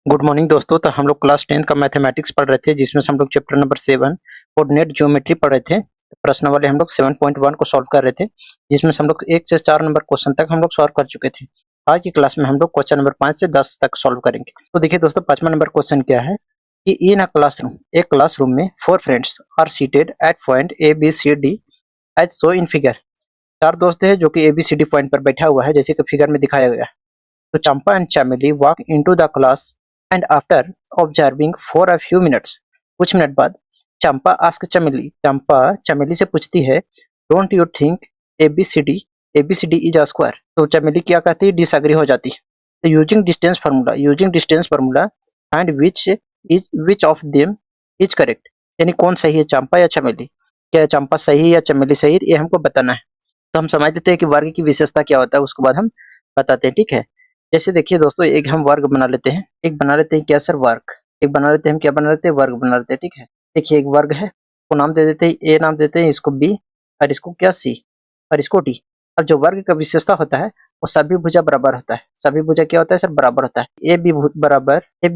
Good morning दोस्तों। तो हम लोग क्लास 10 का मैथमेटिक्स पढ़ रहे थे, जिसमें से हम लोग चैप्टर नंबर 7 कोऑर्डिनेट ज्योमेट्री पढ़ रहे थे। प्रश्न वाले हम लोग 7.1 को सॉल्व कर रहे थे, जिसमें से हम लोग 1 से 4 नंबर क्वेश्चन तक हम लोग सॉल्व कर चुके थे। आज की क्लास में हम लोग क्वेश्चन नंबर 5 से 10 तक सॉल्व करेंगे। तो देखिए दोस्तों, 5वां नंबर क्वेश्चन क्या है कि इन अ क्लासरूम, एक क्लासरूम में 4 friends are seated at point A B C D as so in figure. 4 दोस्त हैं जो कि A B C D point पर बैठा हुआ है, जैसे कि फिगर में दिखाया गया है। तो Champa and Chameli walk into the class and after observing for a few minutes, कुछ मिनट बाद चंपा आस्क चमेली, चंपा चमेली से पूछती है, don't you think ABCD is a square. तो चमेली क्या कहती है, डिसएग्री हो जाती है। तो using distance formula and which of them is correct, यानी कौन सही है, चंपा या चमेली। क्या चंपा सही है या चमेली सही है, ये हमको बताना है। तो हम समझ लेते हैं कि वर्ग की विशेषता क्या होता है, उसके बाद हम बताते हैं, ठीक है। जैसे देखिए दोस्तों, एक हम वर्ग बना लेते हैं, एक बना लेते हैं क्या सर, वर्ग। एक बना लेते हैं, हम क्या बना लेते हैं, वर्ग बना लेते हैं, ठीक है। देखिए एक वर्ग है, को नाम दे देते हैं ए, नाम देते हैं इसको बी, और इसको क्या सी, और इसको डी। अब जो वर्ग का विशेषता होता है वो सभी भुजा बराबर होता है। सभी भुजा क्या होता है सर, बराबर होता है। ए बी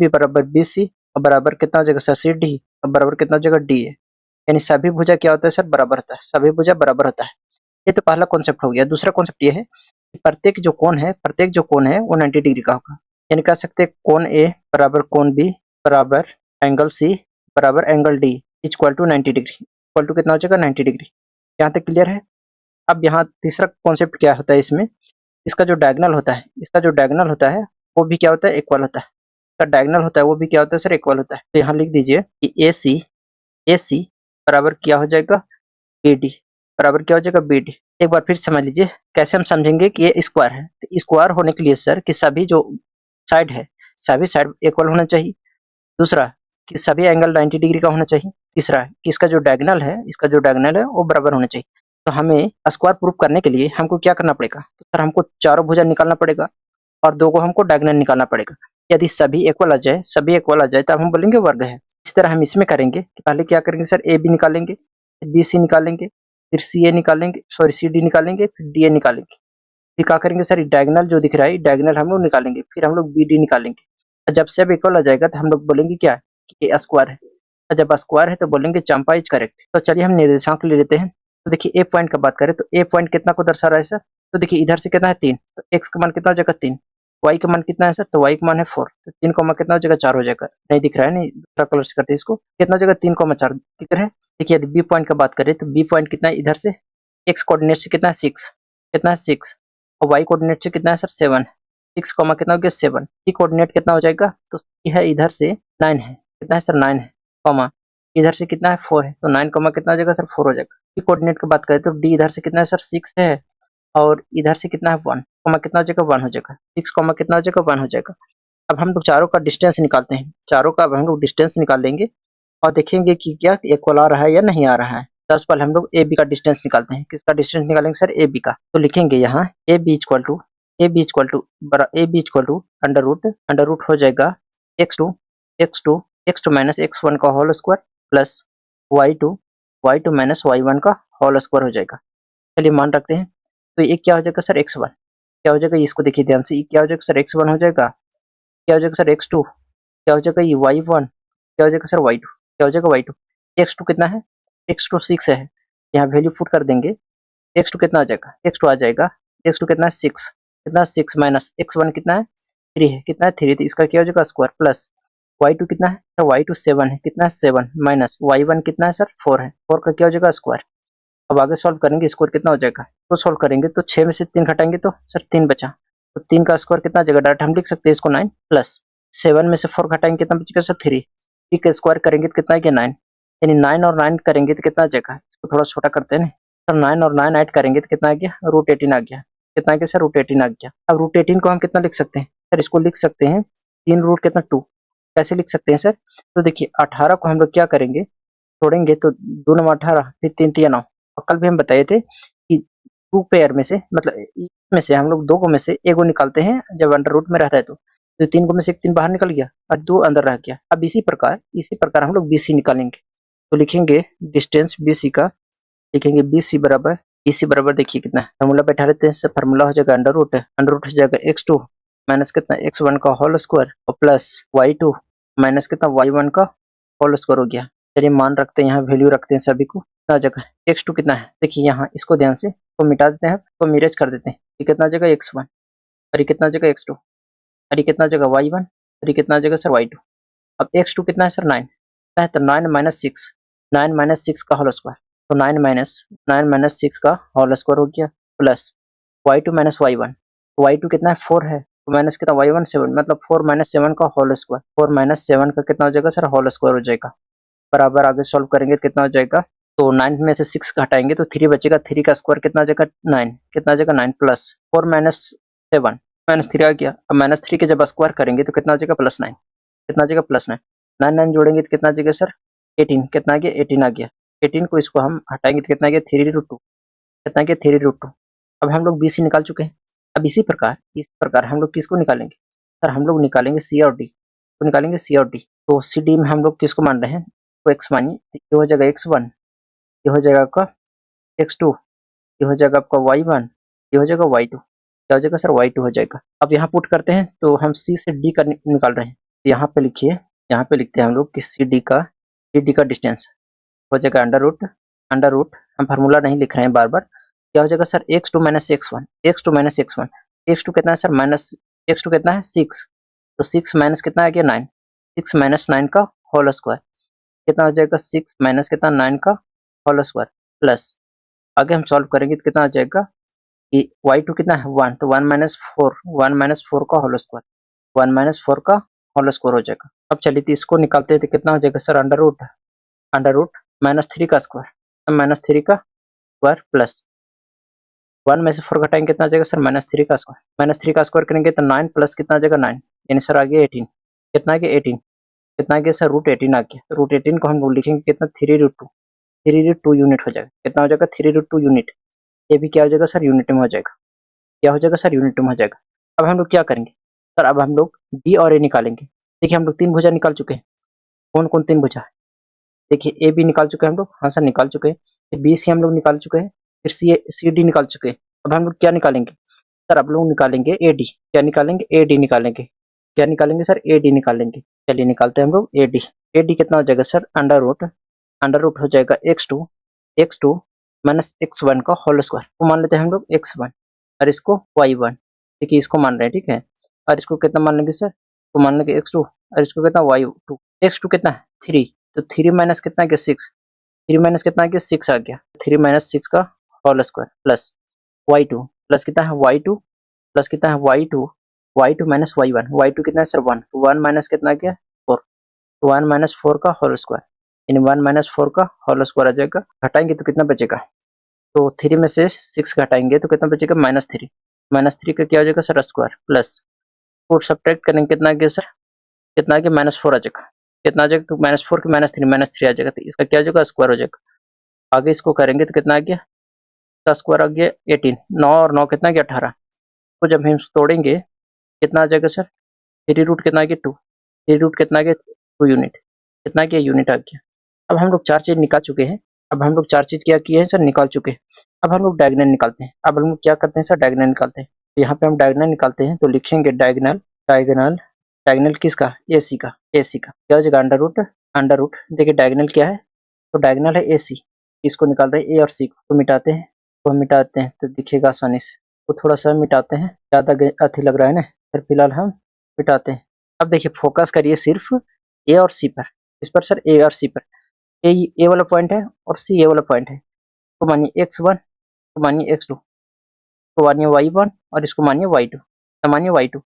बराबर बी सी, और बराबर कितना हो जाएगा सर, सी डी, और बराबर कितना हो जाएगा, डी ए। यानी सभी भुजा क्या होता है सर, बराबर होता है। सभी भुजा बराबर होता है। ये तो पहला कॉन्सेप्ट हो गया। दूसरा कॉन्सेप्ट ये है कि प्रत्येक जो कोण है वो 90 डिग्री का होगा। यानी कह सकते हैं कोण ए बराबर कोण बी बराबर एंगल सी बराबर angle D equal to 90 degree. Equal to कितना हो जाएगा, 90 डिग्री। यहाँ तक क्लियर है। अब यहाँ तीसरा कॉन्सेप्ट क्या होता है इसमें, इसका जो डायगोनल होता है वो भी क्या होता है, इक्वल होता है। इसका डायगोनल होता है वो भी क्या होता है सर, इक्वल होता है। तो यहाँ लिख दीजिए कि ए सी बराबर क्या हो जाएगा, बी डी बराबर क्या हो जाएगा, बी डी। एक बार फिर समझ लीजिए कैसे हम समझेंगे कि ये स्क्वायर है। तो स्क्वायर होने के लिए सर कि सभी जो साइड है, सभी साइड इक्वल होना चाहिए। दूसरा कि सभी एंगल 90 डिग्री का होना चाहिए। तीसरा कि इसका जो डायगोनल है वो बराबर होना चाहिए। तो हमें स्क्वायर प्रूफ करने के लिए हमको क्या करना पड़ेगा, तो सर हमको चारों भुजा निकालना पड़ेगा और दो को हमको डायगोनल निकालना पड़ेगा। यदि सभी इक्वल आ जाए तब हम बोलेंगे वर्ग है। इस तरह हम इसमें करेंगे कि पहले क्या करेंगे सर, ए बी निकालेंगे, बी सी निकालेंगे, फिर सी ए निकालेंगे, सॉरी सी डी निकालेंगे, फिर डी ए निकालेंगे। फिर क्या करेंगे सर, डायगोनल जो दिख रहा है डायगोनल हम लोग निकालेंगे, फिर हम लोग बी डी निकालेंगे। और जब सब इक्वल आ जाएगा तो हम लोग बोलेंगे क्या, कि ए स्क्वायर है। और जब स्क्वायर है तो बोलेंगे चंपा इज करेक्ट। तो चलिए हम निर्देशांक ले लेते हैं। तो देखिए ए पॉइंट का बात करें तो ए पॉइंट कितना को दर्शा रहा है सर, तो देखिए इधर से कितना है 3, तो एक्स का मान कितना हो जाएगा 3, वाई का मान कितना है सर, तो वाई का मान है 4, तो 3 का मान कितना हो जाएगा 4 हो जाएगा। नहीं दिख रहा है, नहीं दूसरा कलर से करते हैं इसको, कितना हो जाएगा 3,4 दिख रहा है। देखिए यदि बी पॉइंट का बात करें तो बी पॉइंट कितना है, इधर से एक्स कोऑर्डिनेट से कितना है 6, कितना है 6, और वाई कोऑर्डिनेट से कितना है सर 7, 6 कॉमा कितना हो गया 7। सी कोऑर्डिनेट कितना हो जाएगा, तो सी है इधर से 9 है, कितना है सर 9 है, कॉमा इधर से कितना है 4 है, तो 9 कॉमा कितना हो जाएगा सर 4 हो जाएगा। डी कोऑर्डिनेट की बात करें तो डी इधर से कितना है सर 6 है, और इधर से कितना है 1, कॉमा कितना हो जाएगा 1 हो जाएगा। 6 कॉमा कितना हो जाएगा 1 हो जाएगा। अब हम लोग चारों का डिस्टेंस निकालते हैं, चारों का अब हम लोग डिस्टेंस निकाल लेंगे और देखेंगे कि क्या इक्वल आ रहा है या नहीं आ रहा है। सबसे पहले हम लोग ए बी का डिस्टेंस निकालते हैं। किसका डिस्टेंस निकालेंगे सर, ए बी का। तो लिखेंगे यहाँ A B equal to under root हो जाएगा X two minus X one का whole square plus Y two minus Y one का होल स्क्वायर हो जाएगा। चलिए मान रखते हैं। तो ये क्या हो जाएगा सर, एक्स वन क्या हो जाएगा, इसको देखिए ध्यान से, ये क्या हो जाएगा सर एक्स वन हो जाएगा, क्या हो जाएगा सर एक्स टू, क्या हो जाएगा ये वाई वन, क्या हो जाएगा सर वाई टू, क्या हो जाएगा वाई टू। एक्स टू कितना है, एक्स टू 6 है, यहाँ वैल्यू पुट कर देंगे। एक्स टू कितना आ जाएगा, एक्स टू आ जाएगा, एक्स टू कितना है 6, कितना 6 माइनस एक्स वन कितना है 3 है, कितना है 3, तो इसका क्या हो जाएगा स्क्वायर प्लस वाई टू कितना है, तो वाई टू 7 है, कितना है 7 माइनस वाई वन कितना है सर 4 है, 4 का क्या हो जाएगा स्क्वायर। अब आगे सॉल्व करेंगे, इसको कितना हो जाएगा, तो सॉल्व करेंगे तो 6 में से 3 घटाएंगे तो सर 3 बचा, तो 3 का स्क्वायर कितना आ जाएगा, डायरेक्ट हम लिख सकते हैं इसको 9 प्लस 7 में से 4 घटाएंगे कितना बचेगा सर 3, 3 का स्क्वायर करेंगे तो कितना है 9, यानी 9 और 9 करेंगे तो कितना आ जाएगा, इसको थोड़ा छोटा करते हैं ना, सर 9 और 9 ऐड करेंगे तो कितना आ गया, रूट 18 आ गया, कितना आ गया सर, रूट 18 आ गया। अब रूट 18 को हम कितना लिख सकते हैं सर, इसको लिख सकते हैं 3 रूट कितना 2, कैसे लिख सकते हैं सर, तो देखिए 18 को हम लोग क्या करेंगे, तोड़ेंगे तो 2 9 18 फिर 3 3 9, और कल भी हम बताए थे कि 2 पेयर में से मतलब इसमें से हम लोग 2 को में से एक को निकालते हैं जब अंडर रूट में रहता है, तो 3 को में से एक 3 बाहर निकल गया और 2 अंदर रह गया। अब इसी प्रकार हम लोग BC निकालेंगे। तो लिखेंगे डिस्टेंस BC का, लिखेंगे BC बराबर देखिए कितना है, फार्मूला बैठा लेते हैं, फार्मूला हो जाएगा अंडर रूट हो जाएगा x2 माइनस कितना x1 का होल स्क्वायर और प्लस y2 माइनस कितना y1 का होल स्क्वायर हो गया। चलिए मान रखते हैं, यहाँ वैल्यू रखते हैं सभी को। कितना जगह x2 कितना है, देखिए यहाँ इसको ध्यान से तो मिटा देते हैं, तो मिरेज कर देते हैं। ये कितना जगह x1 और ये कितना जगह x2 और ये कितना जगह y1 और ये कितना जगह सर y2। अब x2 कितना है सर 9 है, तो 9 माइनस 6, 9 माइनस 6 का होल स्क्वायर, तो 9 माइनस 6 का होल स्क्वायर हो गया plus y2 minus y1, y2 कितना है 4 है, तो माइनस कितना y1 7, मतलब 4 माइनस 7 का होल स्क्वायर, 4 माइनस 7 का कितना हो जाएगा सर होल स्क्वायर हो जाएगा। बराबर आगे सॉल्व करेंगे तो कितना हो जाएगा, तो 9 में से 6 घटाएंगे तो 3 बचेगा, 3 का स्क्वायर कितना हो जाएगा 9, कितना हो जाएगा 9 प्लस 4 माइनस 7 माइनस 3 आ गया। अब माइनस 3 के जब स्क्वायर करेंगे तो कितना हो जाएगा प्लस 9, कितना आ जाएगा प्लस 9, 9 जोड़ेंगे तो कितना आ जाएगा सर 18, कितना आ गया 18 आ गया। 18 को इसको हम हटाएंगे तो कितना आ गया 3√2, कितना आ गया 3√2। अब हम लोग BC निकाल चुके हैं। अब इसी प्रकार हम लोग किसको निकालेंगे सर, हम लोग निकालेंगे C और D तो निकालेंगे C और D। तो CD में हम लोग किसको मान रहे हैं, तो x मानिए, ये हो जाएगा x1, ये हो जाएगा आपका x2, ये हो जाएगा आपका y1, ये हो जाएगा y2, क्या हो जाएगा सर y2 हो जाएगा। अब यहाँ पुट करते हैं तो हम C से D का निकाल रहे हैं, तो यहाँ पे लिखिए, यहाँ पे लिखते हैं हम लोग कि CD का डिस्टेंस हो जाएगा अंडर रूट, हम फार्मूला नहीं लिख रहे हैं बार बार। क्या हो जाएगा sir x2 minus x1, x2 minus x1, x2 कितना है सर माइनस, x2 कितना है 6, तो 6 माइनस कितना आ गया 9, 6 माइनस 9 का होल स्क्वायर, कितना हो जाएगा 6 माइनस कितना 9 का होल स्क्वायर प्लस आगे हम सॉल्व करेंगे तो कितना आ जाएगा कि y2 कितना है 1, तो 1 माइनस 4, 1 माइनस 4 का होल स्क्वायर, 1 माइनस 4 का होल स्क्वायर हो जाएगा। अब चलिए तो इसको निकालते हैं तो कितना हो जाएगा सर अंडर रूट माइनस 3 का स्क्वायर, माइनस 3 का स्क्वायर प्लस 1 में से 4 घटाएंगे कितना आ जाएगा सर माइनस 3 का स्क्वायर, माइनस 3 का स्क्वायर करेंगे तो 9 प्लस कितना आ जाएगा 9, यानी सर आ गया 18, कितना आ गया 18, कितना आ गया सर √18 आ गया। तो √18 को हम लोग लिखेंगे कितना 3√2, 3√2 यूनिट हो जाएगा, कितना हो जाएगा 3√2 यूनिट। ये भी क्या हो जाएगा सर यूनिट में हो जाएगा, क्या हो जाएगा सर यूनिट में हो जाएगा। अब हम लोग क्या करेंगे सर, अब हम लोग बी और ए निकालेंगे। देखिए हम लोग 3 भुजा निकाल चुके हैं, कौन कौन 3 भुजा, देखिए ए बी निकाल चुके हैं हम लोग, हाँ सर निकाल चुके हैं, फिर बी सी हम लोग निकाल चुके हैं, फिर सी डी निकाल चुके हैं। अब हम लोग क्या निकालेंगे सर, अब लोग निकालेंगे ए डी, क्या निकालेंगे ए डी निकालेंगे, क्या निकालेंगे सर ए डी निकालेंगे। चलिए निकालते हैं हम लोग ए डी, ए डी कितना हो जाएगा सर अंडर रूट हो जाएगा x2 माइनस x1 का होल स्क्वायर, तो मान लेते हैं हम लोग x1 और इसको y1, देखिए इसको मान रहे हैं ठीक है, और इसको कितना मान लेंगे सर, तो मान लेंगे x2 और इसको कितना y2, x2 कितना है 3, तो 3 माइनस कितना आ गया 6, 3 माइनस कितना आ गया 6 आ गया, 3 माइनस 6 का whole square plus y2 plus कितना है y2 प्लस कितना है y2 माइनस y1 कितना है सर 1, तो 1 माइनस कितना आ गया 4, तो 1 माइनस 4 का होल स्क्वायर, यानी 1 माइनस 4 का होल स्क्वायर आ जाएगा। घटाएंगे तो कितना बचेगा, तो 3 में से 6 घटाएंगे तो कितना बचेगा -3, -3 का क्या हो जाएगा सर स्क्वायर प्लस 4 सब्ट्रैक्ट करेंगे कितना आ गया सर, कितना आ गया -4 आ जाएगा, कितना आ जाएगा -4 के -3 आ जाएगा, तो इसका क्या हो जाएगा स्क्वायर हो जाएगा। आगे इसको करेंगे तो कितना आ गया, इसका स्क्वायर आ गया 18, 9 और 9 कितना आ गया 18, तो जब हम इसको तोड़ेंगे कितना आ जाएगा सर, 3 रूट कितना आ गया 2, 3 रूट कितना आ गया 2 यूनिट, कितना आ गया यूनिट आ गया। अब हम लोग 4 चीज निकाल चुके हैं, अब हम लोग 4 चीज क्या किए हैं सर निकाल चुके हैं। अब हम लोग डायगोनल निकालते हैं, अब हम लोग क्या करते हैं सर डायगोनल निकालते हैं, तो यहाँ पे हम डायगोनल निकालते हैं तो लिखेंगे डायगोनल डायगोनल किसका AC का, AC का क्या हो जाएगा अंडर रूट देखिए डायगोनल क्या है, तो डायगोनल है AC, इसको निकाल रहे हैं A और C को, तो मिटाते हैं, तो दिखेगा आसानी से, तो थोड़ा सा मिटाते हैं, ज़्यादा अथी लग रहा है ना, फिर फिलहाल हम मिटाते हैं। अब देखिए फोकस करिए सिर्फ A और C पर, इस पर सर A और C पर, ए वाला पॉइंट है और सी ए वाला पॉइंट है, तो मानिए x1 तो मानिए x2 तो मानिए y1 और इसको मानिए y2 तो मानिए y2।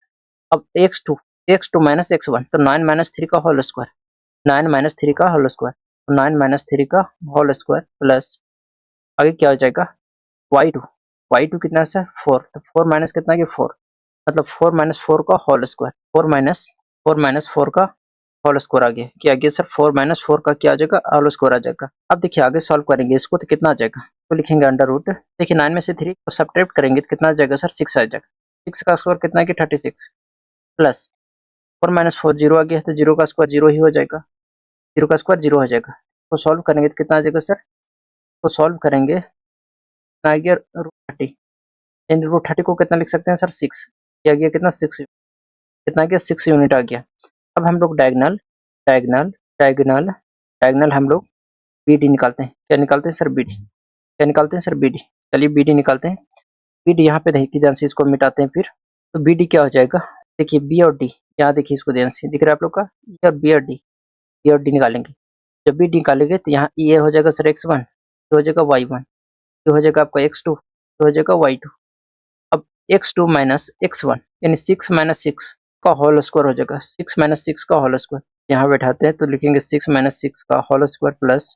अब x2 माइनस x1 तो 9 माइनस 3 का होल स्क्वायर, 9 माइनस 3 का होल स्क्वायर, तो 9 माइनस 3 का होल स्क्वायर प्लस आगे क्या हो जाएगा y2 कितना है सर 4, तो 4 माइनस कितना है 4, मतलब 4 माइनस 4 का होल स्क्वायर, 4 माइनस 4 का होल स्क्वायर आ गया, क्या आ गया सर 4 माइनस 4 का क्या आ जाएगा होल स्क्वायर आ जाएगा। अब देखिए आगे सॉल्व करेंगे इसको तो कितना आ जाएगा, तो लिखेंगे अंडर रूट, देखिए 9 में से 3 को सब्ट्रैक्ट करेंगे तो कितना आ जाएगा सर 6 आ जाएगा, 6 का स्क्वायर कितना है 36 प्लस 4 माइनस 4 जीरो आ गया, तो जीरो का स्क्वायर जीरो ही हो जाएगा, जीरो का स्क्वायर जीरो हो जाएगा, तो सॉल्व करेंगे तो कितना आ जाएगा सर, तो सॉल्व करेंगे कितना आ गया √30, इन √30 को कितना लिख सकते हैं सर 6, क्या आ गया कितना 6, कितना आ गया 6 यूनिट आ गया। अब हम लोग डायगोनल डायगोनल डायगोनल डायगोनल हम लोग BD निकालते हैं। क्या निकालते हैं सर? BD। क्या निकालते हैं सर? BD। चलिए BD निकालते हैं। BD यहाँ पे देखिए ध्यान से, इसको मिटाते हैं फिर। तो BD क्या हो जाएगा? देखिए B और D, यहाँ देखिए इसको ध्यान से, दिख रहा है आप लोग का? ये और B और D, B और D निकालेंगे। जब B निकालेंगे तो यहाँ ये हो जाएगा सर x1, ये हो जाएगा y1, ये हो जाएगा आपका x2, ये हो जाएगा y2। अब x2 माइनस x1 यानी 6 माइनस 6 का होल स्क्वायर हो जाएगा। 6 माइनस 6 का होल स्क्वायर यहाँ बैठाते हैं तो लिखेंगे 6 माइनस 6 का होल स्क्वायर प्लस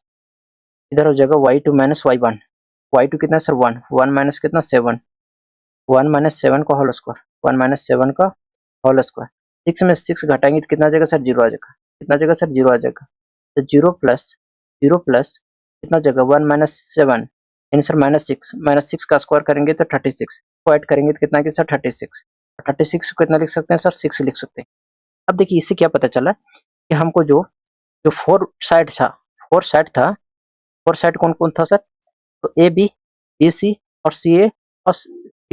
इधर हो जाएगा y2 माइनस y1। y2 कितना है सर? 1, 1 माइनस कितना? 7, 1 माइनस 7 का होल स्क्वायर, 1 माइनस 7 का होल स्क्वायर। 6 में 6 घटाएंगे तो कितना आ जाएगा सर? 0 आ जाएगा। कितना आ जाएगा सर? 0 आ जाएगा। तो 0 प्लस कितना हो जाएगा? 1 माइनस 7 यानी सर माइनस 6 का स्क्वायर करेंगे तो 36 को ऐड करेंगे तो कितना आ गया सर? 36। 36 को कितना लिख सकते हैं सर? 6 लिख सकते हैं। अब देखिए इससे क्या पता चला कि हमको जो जो फोर साइड कौन कौन था सर? तो ए बी, बी सी और सी ए और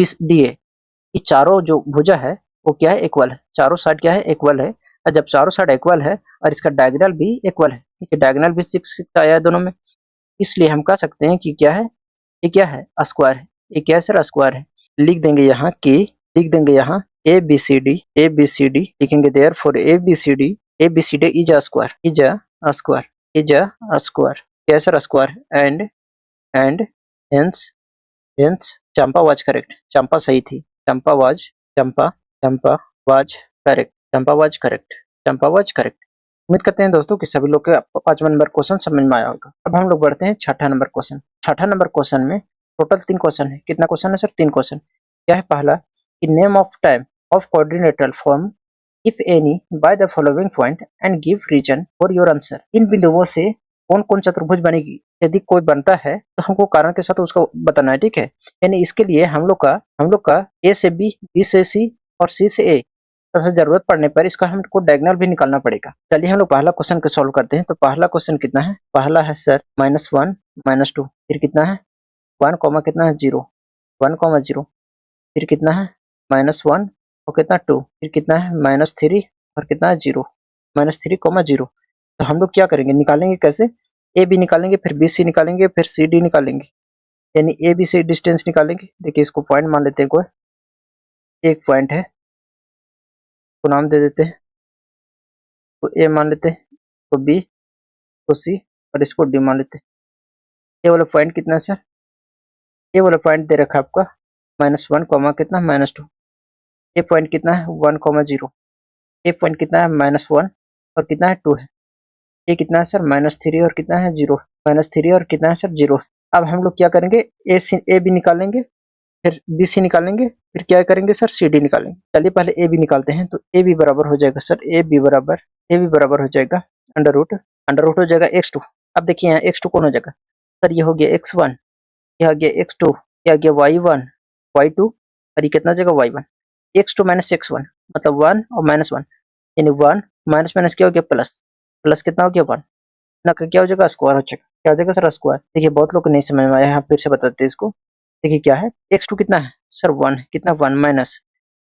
डी ए, ये चारों जो भुजा है वो क्या है? इक्वल है। चारों साइड क्या है? इक्वल है। और जब चारों साइड इक्वल है और इसका डायगोनल भी इक्वल है, ठीक है, डायगोनल भी 6 आया है दोनों में, इसलिए हम कह सकते हैं कि क्या है? ये क्या है? स्क्वायर है। ये क्या है सर? स्क्वायर है। लिख देंगे यहाँ कि लिख देंगे यहाँ ए बी सी डी लिखेंगे therefore A B C D is a square, is a square, is a square. क्या sir? Square. And hence hence Champa was correct. Champa सही थी। Champa Champa was correct. Champa was correct. Champa was correct. उम्मीद करते हैं दोस्तों कि सभी लोग के 5वां नंबर क्वेश्चन समझ में आया होगा। अब हम लोग बढ़ते हैं 6ठा नंबर क्वेश्चन। 6ठा नंबर क्वेश्चन में टोटल 3 क्वेश्चन है। कितना क्वेश्चन है सर? 3 क्वेश्चन। क्या है? पहला कि name of time of coordinator form if any by the following point and give reason for your answer. इन बिंदुओं से कौन कौन चतुर्भुज बनेगी? यदि कोई बनता है तो हमको कारण के साथ उसको बताना है, ठीक है। यानी इसके लिए हम लोग का ए से बी, बी से सी और सी से ए तथा जरूरत पड़ने पर इसका हमको डायगोनल भी निकालना पड़ेगा। चलिए हम लोग पहला क्वेश्चन को सॉल्व करते हैं। तो पहला क्वेश्चन कितना है? पहला है सर -1 -2, फिर कितना है 1 कॉमा कितना है 0, 1 कॉमा 0, फिर कितना है -1 और कितना 2, फिर कितना है -3 और कितना है 0, -3 कॉमा 0। तो हम लोग क्या करेंगे? निकालेंगे कैसे? ए बी निकालेंगे, फिर बी सी निकालेंगे, फिर सी डी निकालेंगे, यानी ए बी सी डिस्टेंस निकालेंगे। देखिए इसको पॉइंट मान लेते हैं, कोई एक पॉइंट है को नाम दे देते हैं, तो ए मान लेते हैं, तो बी, तो सी और इसको डी मान लेते हैं। ये वाला पॉइंट कितना है सर? ये वाला पॉइंट दे रखा है आपका -1 कॉमा कितना -2। ये पॉइंट कितना है 1 कॉमा 0। ये पॉइंट कितना है -1 और कितना है 2 है। ये कितना है सर? -3 और कितना है 0, -3 और कितना है सर 0। अब हम लोग क्या करेंगे? ए बी निकालेंगे, फिर बी सी निकालेंगे, फिर क्या करेंगे सर? सी डी निकालेंगे। चलिए पहले ए बी निकालते हैं। तो ए बी बराबर हो जाएगा सर, ए बी बराबर हो जाएगा अंडर रूट हो जाएगा x2। अब देखिए यहाँ x2 कौन हो जाएगा सर? ये हो गया x1, ये आ गया x2, ये आ गया y1 y2 और ये कितना हो जाएगा y1। x2 माइनस x1 मतलब 1 और -1, यानी 1 माइनस माइनस क्या हो गया प्लस, प्लस कितना हो गया 1 ना, क्या हो जाएगा? स्क्वायर हो जाएगा। क्या हो जाएगा सर? स्क्वायर। देखिए बहुत लोग को नहीं समझ में आया, यहाँ फिर से बताते हैं इसको। देखिए क्या है? x2 कितना है सर? 1 है। कितना? 1 माइनस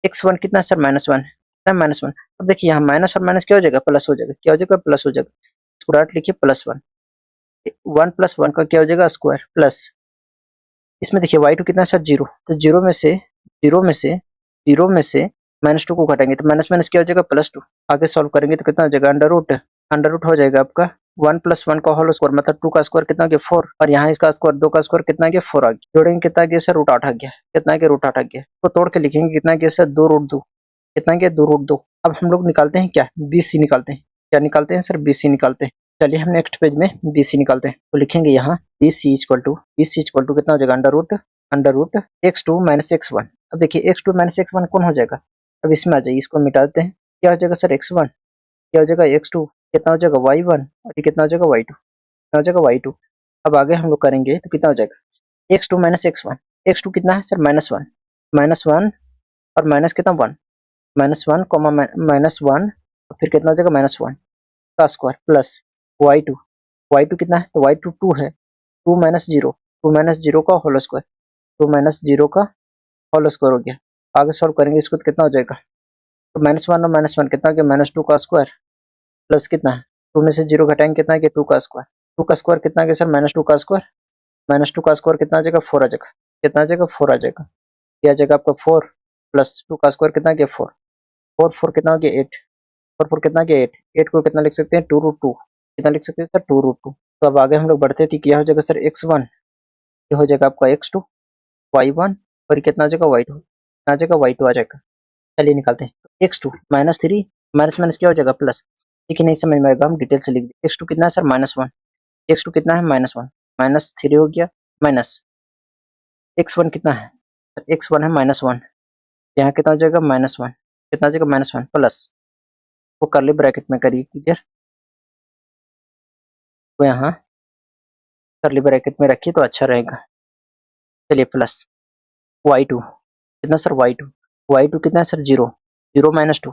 x1 कितना है सर? -1 है। कितना? -1। अब देखिए यहाँ माइनस और माइनस क्या हो जाएगा? प्लस हो जाएगा। क्या हो जाएगा? प्लस हो जाएगा। इसको डायरेक्ट लिखिए +1, 1 + 1 का क्या हो जाएगा? स्क्वायर प्लस इसमें देखिए y2 कितना है सर? 0। तो 0 में से -2 को घटाएंगे तो माइनस माइनस क्या हो जाएगा? +2। आगे सॉल्व करेंगे तो कितना हो जाएगा? अंडर रूट हो जाएगा आपका 1 + 1 का होल स्क्वायर मतलब 2 का स्क्वायर कितना हो गया? 4 और यहाँ इसका स्क्वायर 2 का स्क्वायर कितना आ गया? 4 आ गया। जोड़ेंगे कितना आ गया सर? √8 आ गया। कितना आ गया? √8 आ गया। तो तोड़ के लिखेंगे कितना आ गया सर? 2√2। कितना आ गया? 2√2। अब हम लोग निकालते हैं क्या? BC निकालते हैं। क्या निकालते हैं सर? BC निकालते हैं। चलिए हम नेक्स्ट पेज में BC निकालते हैं। तो लिखेंगे यहाँ BC इक्वल टू कितना हो जाएगा? Under root x2 minus x1। अब देखिए x2 माइनस x1 कौन हो जाएगा? अब इसमें आ जाइए, इसको मिटा देते हैं। क्या हो जाएगा सर? x1, क्या हो जाएगा? x2, कितना हो जाएगा? y1 और ये कितना हो जाएगा? y2, कितना हो जाएगा? y2। अब आगे हम लोग करेंगे तो कितना हो जाएगा? x2 माइनस x1, x2 कितना है सर? -1 और माइनस कितना 1, -1 कॉमा -1 और फिर कितना हो जाएगा? -1 का स्क्वायर प्लस y2 कितना है? तो y2 2 है, 2 माइनस 0 का होल स्क्वायर, 2 माइनस 0 का होल स्क्वायर हो गया। आगे सॉल्व करेंगे इसको तो कितना हो जाएगा? तो -1 और -1 कितना हो गया, -2 का स्क्वायर प्लस कितना है 2 में से 0 घटाएंगे कितना है 2 का स्क्वायर। 2 का स्क्वायर कितना आ गया सर, -2 का स्क्वायर। -2 का स्क्वायर कितना आ जाएगा, 4 आ जाएगा। कितना आ जाएगा, 4 आ जाएगा। ये आ जाएगा आपका 4 प्लस 2 का स्क्वायर कितना आ गया 4। 4 4 कितना हो गया 8। 4 4 कितना आ गया 8। 8 को कितना लिख सकते हैं 2√2। कितना लिख सकते हैं सर 2√2। तो अब आगे हम लोग बढ़ते थे, क्या हो जाएगा सर x1, ये हो जाएगा आपका x2, y1 और ये कितना आ जाएगा y2, कितना आ जाएगा y2 आ जाएगा। चलिए निकालते हैं। तो x2 -3 माइनस माइनस क्या हो जाएगा प्लस। लेकिन नहीं समझ में आएगा, हम डिटेल से लिख दें। x2 कितना है सर -1, x2 कितना है -1, -3 हो गया माइनस x1 कितना है, x1 है -1, यहाँ कितना हो जाएगा -1, कितना हो जाएगा -1 प्लस, वो कर्ली ब्रैकेट में करिए क्लियर, तो यहाँ कर्ली ब्रैकेट में रखिए तो अच्छा रहेगा। चलिए प्लस y2 कितना सर y2 कितना है सर 0, 0 -2,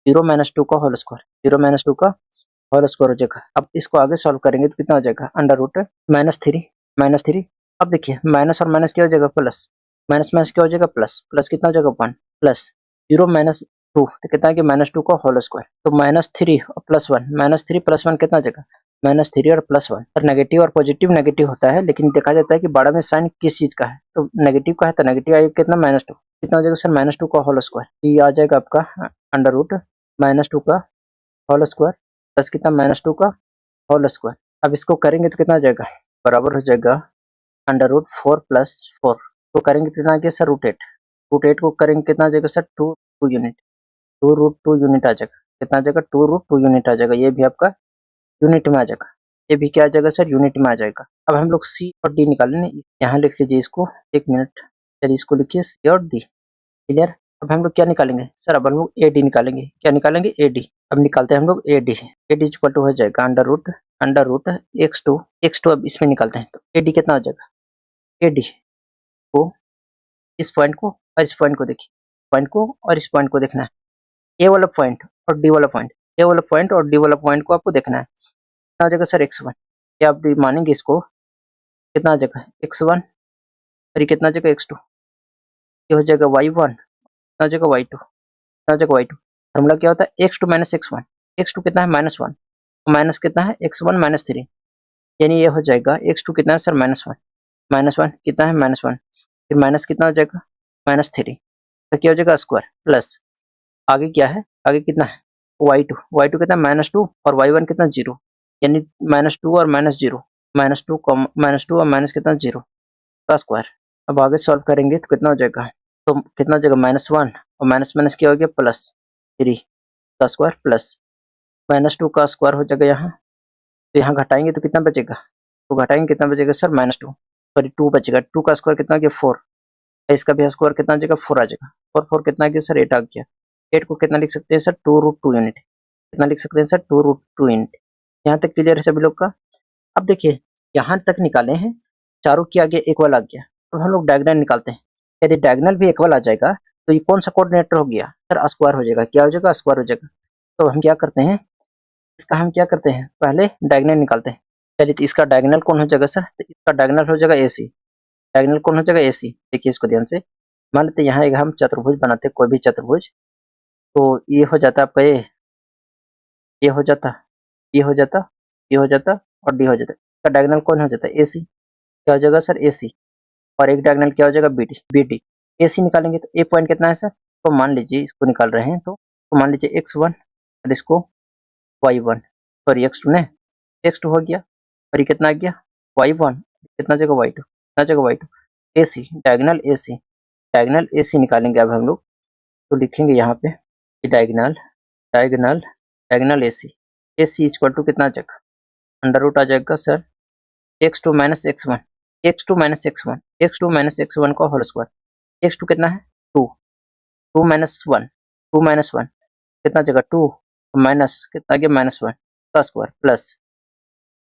0 - 2 का होल स्क्वायर, 0 - 2 का होल स्क्वायर हो जाएगा। अब इसको आगे सॉल्व करेंगे तो कितना हो जाएगा √-3, -3। अब देखिए माइनस और माइनस क्या हो जाएगा प्लस, माइनस माइनस क्या हो जाएगा प्लस, प्लस कितना हो जाएगा 1 प्लस 0 - 2 तो कितना है कि -2 का होल स्क्वायर, तो -3 और +1, -3 + 1 कितना हो जाएगा -3 और +1। पर नेगेटिव और पॉजिटिव नेगेटिव होता है, लेकिन देखा जाता है कि बड़ा में साइन किस चीज का है, तो नेगेटिव का है, तो नेगेटिव आएगा कितना -2, कितना हो जाएगा सर -2 का होल स्क्वायर। ये आ जाएगा आपका √-2 का होल स्क्वायर प्लस कितना -2 का होल स्क्वायर। अब इसको करेंगे तो कितना हो जाएगा, बराबर हो जाएगा √4 + 4, तो करेंगे कितना आ गया सर √8 को करेंगे कितना आ जाएगा सर 2 यूनिट, 2√2 यूनिट आ जाएगा। कितना आ जाएगा 2√2 यूनिट आ जाएगा। ये भी आपका यूनिट में आ जाएगा, ये भी क्या आ जाएगा सर यूनिट में आ जाएगा। अब हम लोग सी और डी निकालेंगे, यहाँ लिख लीजिए इसको, एक मिनट, चलिए इसको लिखिए सी और डी क्लियर। अब हम लोग क्या निकालेंगे सर, अब हम लोग ए डी निकालेंगे। क्या निकालेंगे ए डी। अब निकालते हैं हम लोग A D. A D equal to हो जाएगा अंडर रूट x2 अब इसमें निकालते हैं, तो ए डी कितना हो जाएगा, ए डी को इस पॉइंट को और इस पॉइंट को देखिए, पॉइंट को और इस पॉइंट को देखना है, ए वाला पॉइंट और डी वाला पॉइंट, ए वाला पॉइंट और डी वाला पॉइंट को आपको देखना है। कितना हो जाएगा सर x1, क्या आप मानेंगे इसको, कितना आ जाएगा x1 और ये कितना आ जाएगा x2, ये हो जाएगा y1, कितना हो जाएगा y2, कितना हो जाएगा y2। फॉर्मूला क्या होता है x2 - x1, x2 कितना है -1, माइनस कितना है x1 -3, यानी ये हो जाएगा x2 कितना है सर -1, -1 कितना है -1, फिर माइनस कितना हो जाएगा -3, तो क्या हो जाएगा स्क्वायर प्लस, आगे क्या है, आगे कितना है y2 कितना -2 और y1 कितना 0, यानी -2 और -0, -2 और माइनस कितना 0 का स्क्वायर। अब आगे सॉल्व करेंगे तो कितना हो जाएगा, तो कितना हो जाएगा -1 और माइनस माइनस क्या हो गया +3 का स्क्वायर प्लस -2 का स्क्वायर हो जाएगा यहाँ, तो यहाँ घटाएंगे तो कितना बचेगा, तो घटाएंगे कितना बचेगा सर -2, सॉरी 2 बचेगा, 2 का स्क्वायर कितना आ गया 4, इसका भी स्क्वायर कितना आ जाएगा 4 आ जाएगा, 4 कितना आ गया सर 8 आ गया। 8 को कितना लिख सकते हैं सर 2√2 यूनिट, कितना लिख सकते हैं सर 2√2 यूनिट। यहाँ तक क्लियर है सभी लोग का। अब देखिए यहाँ तक निकाले हैं, चारों के आगे इक्वल आ गया, तो हम लोग डायगोनल निकालते हैं। यदि डायगोनल भी इक्वल आ जाएगा तो ये कौन सा कोऑर्डिनेटर हो गया सर, स्क्वायर हो जाएगा, क्या हो जाएगा स्क्वायर हो जाएगा। तो हम क्या करते हैं, इसका हम क्या करते हैं पहले डायगोनल निकालते हैं। चलिए तो इसका डायगोनल कौन हो जाएगा सर, तो इसका डायगोनल हो जाएगा AC, डायगोनल कौन हो जाएगा AC। देखिए इसको ध्यान से, मान लेते हैं यहाँ एक हम चतुर्भुज बनाते हैं, कोई भी चतुर्भुज, तो ये हो जाता आपका ये हो जाता, ये हो जाता, ये हो जाता और डी हो जाता। इसका डायगोनल कौन हो जाता है AC, क्या हो जाएगा सर AC, और एक डायगोनल क्या हो जाएगा BD। AC निकालेंगे तो ए पॉइंट कितना है सर, तो मान लीजिए इसको निकाल रहे हैं, तो मान लीजिए x1 और इसको y1, सॉरी x2 ने x2 हो गया और ये कितना आ गया y1, कितना जगह y2, कितना जगह y2, AC डायगोनल AC निकालेंगे अब हम लोग, तो लिखेंगे यहाँ पे कि डायगोनल AC इक्वल टू कितना आ जाएगा, अंडर रूट आ जाएगा सर x2 - x1, x2 का होल स्क्वायर, x2 कितना है 2, 2 - 1, 2 - 1 कितना जगह 2 माइनस कितना आ गया -1 का स्क्वायर प्लस,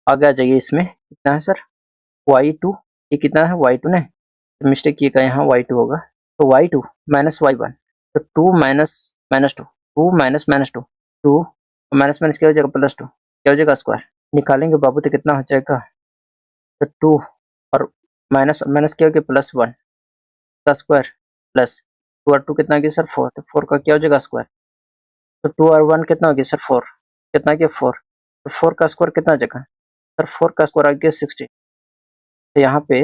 आगे आ जाइए इसमें कितना है सर y2, ये कितना है y2 ने, तो मिस्टेक किएगा यहाँ y2 होगा, तो y2 - y1, तो 2 माइनस -2, 2 माइनस -2, 2 माइनस माइनस क्या हो जाएगा +2, क्या हो जाएगा स्क्वायर। निकालेंगे बाबू तो कितना हो जाएगा, तो 2 और माइनस माइनस क्या हो गया +1 का स्क्वायर प्लस 2 और 2 कितना आ गया सर 4, तो 4 का क्या हो जाएगा स्क्वायर, तो 2 और 1 कितना हो गया सर 4, कितना गया 4, तो 4 का स्क्वायर कितना आ जाएगा सर, 4 का स्क्वायर आ गया 16। तो यहाँ पे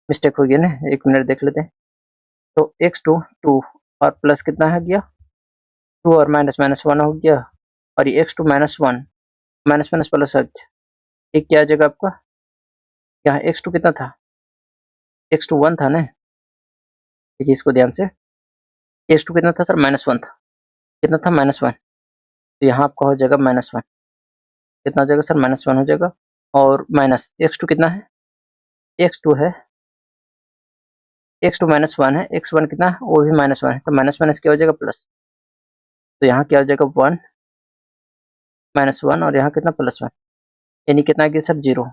मिस्टेक हो गया ना, 1 मिनट देख लेते हैं। तो x2 2 और प्लस कितना है गया 2 और माइनस माइनस 1 हो गया, और ये x2 minus 1 minus minus plus आ गया, ये क्या आ जाएगा आपका, यहाँ x2 कितना था, x2 1 था ना, देखिए इसको ध्यान से, x2 कितना था सर -1 था, कितना था -1, तो यहाँ आपका हो जाएगा -1, कितना हो जाएगा सर -1 हो जाएगा, और माइनस x2 कितना है, x2 है x2 -1 है, x1 कितना है वो भी -1 है, तो माइनस माइनस क्या हो जाएगा प्लस, तो यहाँ क्या हो जाएगा 1 -1 और यहाँ कितना +1, यानी कितना आ गया सर 0,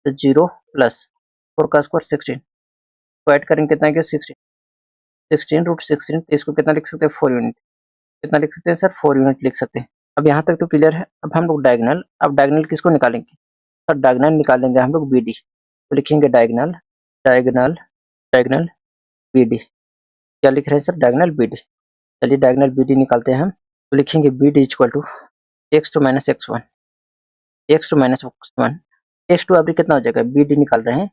तो 0 प्लस 4 का स्क्वायर 16, तो ऐड करेंगे कितना आ गया 16, 16 रूट 16, तो इसको कितना लिख सकते हैं 4 यूनिट, कितना लिख सकते हैं सर 4 यूनिट लिख सकते हैं। अब यहाँ तक तो क्लियर है। अब हम लोग डायगोनल, अब डायगोनल किसको निकालेंगे सर, डायगोनल निकालेंगे हम लोग BD, तो लिखेंगे डायगोनल डायगोनल डायगोनल BD, क्या लिख रहे हैं सर डायगोनल BD, चलिए डायगोनल BD निकालते हैं हम, तो लिखेंगे BD equal to x2 minus x1, x2 minus x1, x2 अभी कितना हो जाएगा, BD निकाल रहे हैं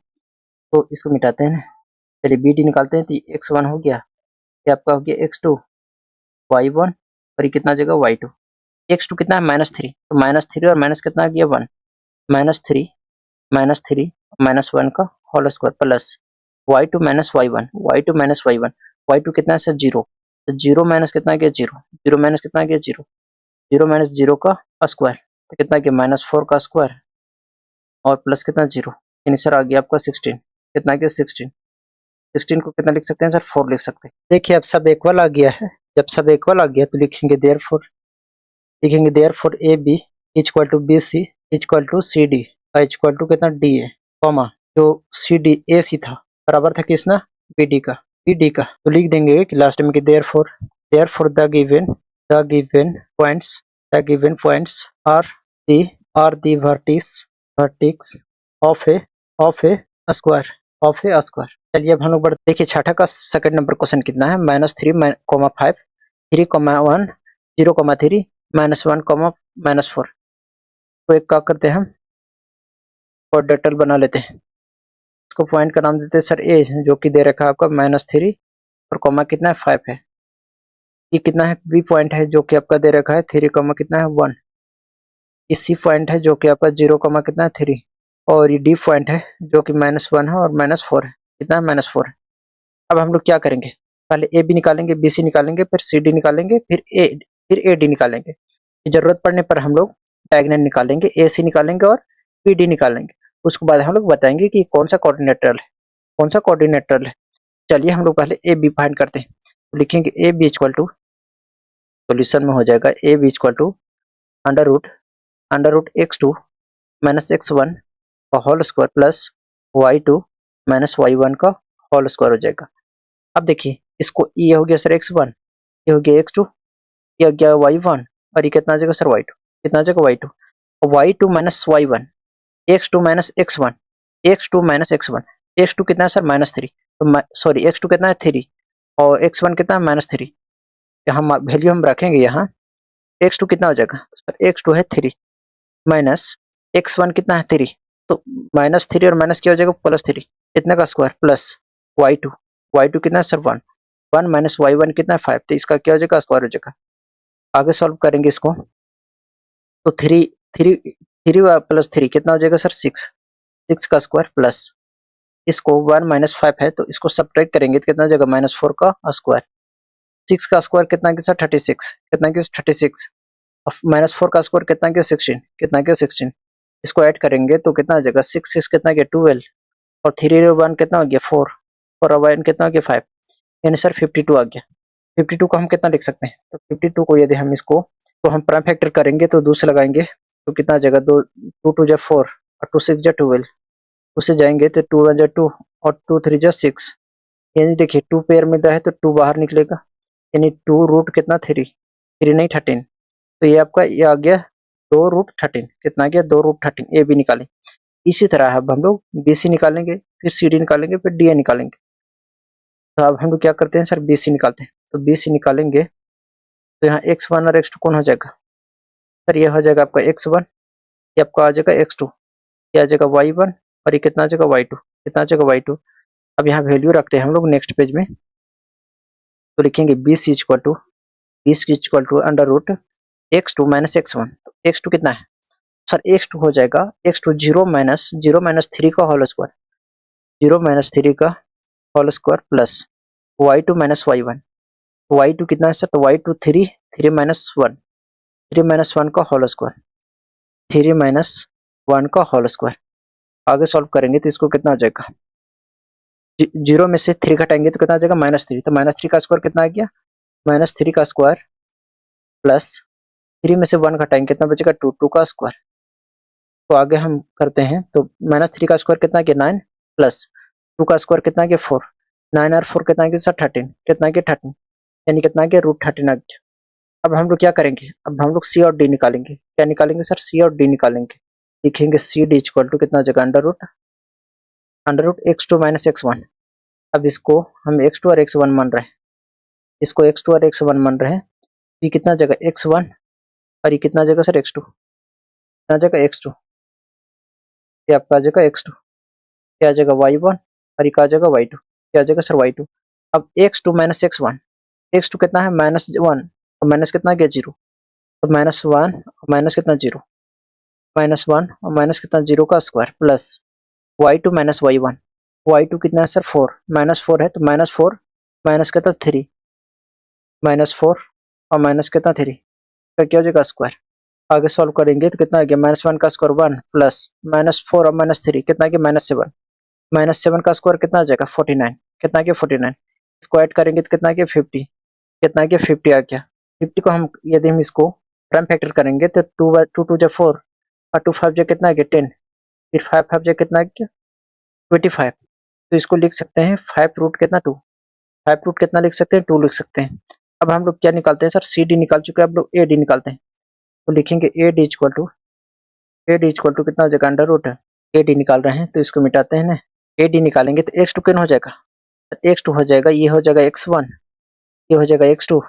तो इसको मिटाते हैं ना, चलिए BD निकालते हैं, तो x1 हो गया, ये आपका हो गया x2 y1, और ये कितना आ जाएगा y2, x2 कितना है -3, तो -3 और माइनस कितना आ गया 1, -3 -1 का whole square plus y2 minus y1, y2 minus y1, y2 कितना है सर 0, तो 0 माइनस कितना आ गया 0, 0 माइनस कितना आ गया 0, 0 माइनस 0 का स्क्वायर, तो कितना आ गया -4 का स्क्वायर, और प्लस कितना 0, यानी सर आ गया आपका 16, कितना आ गया 16, 16 को कितना लिख सकते हैं सर 4 लिख सकते हैं। देखिए अब सब इक्वल आ गया है, जब सब इक्वल आ गया तो लिखेंगे therefore AB equal to BC equal to CD का इक्वल टू कितना DA, कॉमा जो CD AC था बराबर था किसना BD का, तो लिख देंगे कि लास्ट में कि therefore the given points are the vertex of a square. चलिए अब हम लोग बढ़ते, देखिए छठा का सेकंड नंबर क्वेश्चन कितना है, -3, 5 3, 1 0, 3 -1, -4, तो एक क्या करते हैं हम क्वाड्रेटल बना लेते हैं, इसको पॉइंट का नाम देते हैं सर ए, जो कि दे रखा है आपका -3 और कॉमा कितना है 5 है, ये कितना है बी पॉइंट है जो कि आपका दे रखा है 3 कॉमा कितना है 1, ये सी पॉइंट है जो कि आपका 0 कॉमा कितना है 3, और ये डी पॉइंट है जो कि -1 है और -4 है, कितना है -4 है। अब हम लोग क्या करेंगे, पहले ए बी निकालेंगे, बी सी निकालेंगे, फिर सी डी निकालेंगे, फिर ए डी निकालेंगे, जरूरत पड़ने पर हम लोग डायगोनल निकालेंगे, ए सी निकालेंगे और बी डी निकालेंगे, उसके बाद हम लोग बताएंगे कि कौन सा कोऑर्डिनेटर है। चलिए हम लोग पहले ए बी फाइंड करते हैं, तो लिखेंगे A B equal to, solution में हो जाएगा A B equal to under root x2 minus x1 का whole square plus y2 minus y1 का होल स्क्वायर हो जाएगा। अब देखिए इसको, ये हो गया सर x1, ये हो गया x2, ये हो गया y1, और ये कितना आ जाएगा सर y2, कितना आ जाएगा y2, y2 minus y1, x2 minus x1, x2 minus x1, x2 कितना है सर -3, तो सॉरी x2 कितना है 3 और x1 कितना है -3, यहाँ वैल्यू हम रखेंगे, यहाँ x2 कितना हो जाएगा सर, x2 है 3 माइनस x1 कितना है 3, तो -3 और माइनस क्या हो जाएगा +3, इतने का स्क्वायर प्लस y2 कितना है सर 1 माइनस y1 कितना है 5, तो इसका क्या हो जाएगा स्क्वायर हो जाएगा। आगे सॉल्व करेंगे इसको, तो 3 3 3 प्लस 3 कितना हो जाएगा सर 6 का स्क्वायर प्लस इसको 1 माइनस 5 है तो इसको सब्ट्रैक्ट करेंगे तो कितना हो जाएगा -4 का स्क्वायर, 6 का स्क्वायर कितना कि सर 36, कितना कि 36, और -4 का स्क्वायर कितना कि 16, कितना कि 16, इसको ऐड करेंगे तो कितना हो जाएगा 6 6 कितना कि 12, और 3 और 1 कितना हो गया 4 और 1 कितना हो गया 5, यानी सर 52 आ गया। 52 को हम कितना लिख सकते हैं, तो 52 को यदि हम इसको, तो हम प्राइम फैक्टर करेंगे तो 2 से लगाएंगे तो कितना आ जाएगा 2 2 जा 4 और 2 6 जा 12, उससे जाएंगे तो 2 1 जा 2 और 2 3 जा 6, यानी देखिए 2 पेयर मिल रहा है तो 2 बाहर निकलेगा, यानी 2 रूट कितना 3 नहीं 13, तो ये आपका ये आ गया 2 रूट 13, कितना आ गया 2 रूट 13, ए बी निकालें। इसी तरह अब हम लोग बी सी निकालेंगे, फिर सी डी निकालेंगे, फिर डी ए निकालेंगे। तो अब हम लोग क्या करते हैं सर बी सी निकालते हैं, तो बी सी निकालेंगे तो यहाँ x1 और x2 कौन हो जाएगा सर, ये हो जाएगा आपका x1, ये आपका आ जाएगा x2, ये आ जाएगा y1 और ये कितना आ जाएगा y2, कितना आ जाएगा y2। अब यहाँ वैल्यू रखते हैं हम लोग नेक्स्ट पेज में, तो लिखेंगे b under root x2 minus x1। तो x2 कितना है सर, x2 हो जाएगा x2 0 माइनस 3 का होल स्क्वायर, 0 माइनस 3 का whole square plus y2 minus y1। y2 कितना है सर, तो y2 3 माइनस 1, 3 माइनस 1 का होल स्क्वायर, 3 माइनस 1 का होल स्क्वायर। आगे सॉल्व करेंगे तो इसको कितना आ जाएगा, 0 में से 3 घटाएंगे तो कितना आ जाएगा -3। तो -3 का स्क्वायर कितना आ गया, -3 का स्क्वायर प्लस 3 में से 1 घटाएंगे कितना बचेगा 2, 2 का स्क्वायर। तो आगे हम करते हैं, तो -3 का स्क्वायर कितना गया 9 प्लस 2 का स्क्वायर कितना गया 4, 9 और 4 कितना गया सर 13, कितना गया 13, यानी कितना गया √13 आ गया। अब हम लोग क्या करेंगे, अब हम लोग सी और डी निकालेंगे। क्या निकालेंगे सर, सी और डी निकालेंगे। लिखेंगे सी डी इक्वल टू कितना हो जाएगा under root x2 minus x1। अब इसको हम x2 और x1 मान रहे हैं, इसको x2 और x1 मान रहे हैं। ये कितना जगह x1 और ये कितना जगह सर x2, कितना जगह x2, ये आपका आ जाएगा x2, क्या जगह y1 और ये क्या जगह y2, क्या जगह सर y2। अब x2 माइनस x1, x2 कितना है -1 और माइनस कितना गया 0, तो -1 और माइनस कितना 0, -1 और माइनस कितना 0 का square plus y2 minus y1, y2 कितना है सर 4, -4 है तो -4 माइनस कितना 3, -4 और माइनस कितना 3 का क्या हो जाएगा स्क्वायर। आगे सॉल्व करेंगे तो कितना आ गया -1 का स्क्वायर 1 प्लस -4 और -3 कितना गया -7, -7 का स्क्वायर कितना आ जाएगा 49, कितना गया 49, इसको ऐड करेंगे तो कितना गया 50, कितना गया 50 आ गया। 50 को हम यदि हम इसको प्राइम फैक्टर करेंगे तो 2 2 जा 4 और 2 5 जा कितना गया 10, फिर 5 5 जा कितना गया 25। तो इसको लिख सकते हैं 5 रूट कितना 2, 5 रूट कितना लिख सकते हैं 2 लिख सकते हैं। अब हम लोग क्या निकालते हैं सर, सी डी निकाल चुके हैं, अब लोग ए डी निकालते हैं। तो लिखेंगे ए डी इक्वल टू कितना हो जाएगा अंडर रूट, ए डी निकाल रहे हैं तो इसको मिटाते हैं ना, ए डी निकालेंगे तो x2 कितना हो जाएगा, x2 हो जाएगा, ये हो जाएगा x1, ये हो जाएगा x2,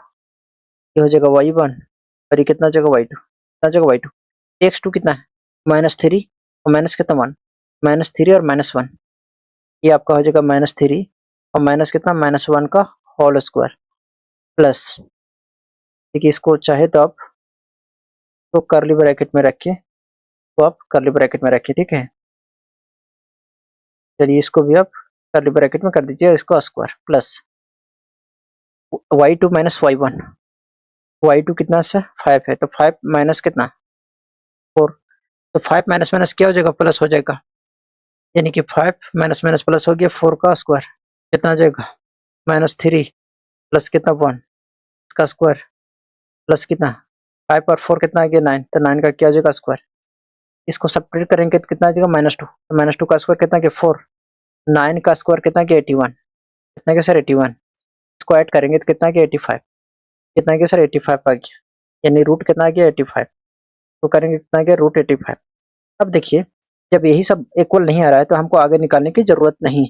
ये हो जाएगा y1 और ये कितना जगह y2, कितना जगह y2। x2 कितना है -3 और माइनस कितना 1, -3 और -1, ये आपका हो जाएगा -3 और माइनस कितना -1 का होल स्क्वायर प्लस, देखिए इसको चाहे तो आप तो कर्ली ब्रैकेट में रखिए, तो आप कर्ली ब्रैकेट में रखिए, ठीक है। चलिए इसको भी आप कर्ली ब्रैकेट में कर दीजिए, इसको square plus y2 minus y1, y2 कितना से 5 है तो 5 माइनस कितना 4, तो 5 माइनस माइनस क्या हो जाएगा प्लस हो जाएगा, यानी कि 5 माइनस माइनस प्लस हो गया 4 का स्क्वायर कितना आ जाएगा -3 प्लस कितना 1 इसका स्क्वायर प्लस कितना 5 और 4 कितना आ गया 9, तो 9 का क्या हो जाएगा स्क्वायर। इसको सब्ट्रैक्ट करेंगे तो कितना आ जाएगा -2, तो -2 का स्क्वायर कितना गया 4, 9 का स्क्वायर कितना गया 81, कितना गया सर 81, इसको ऐड करेंगे तो कितना गया 85, कितना गया सर 85 आ गया, यानी रूट कितना आ गया 85, तो करेंगे कितना गया √85। अब देखिए जब यही सब इक्वल नहीं आ रहा है तो हमको आगे निकालने की जरूरत नहीं।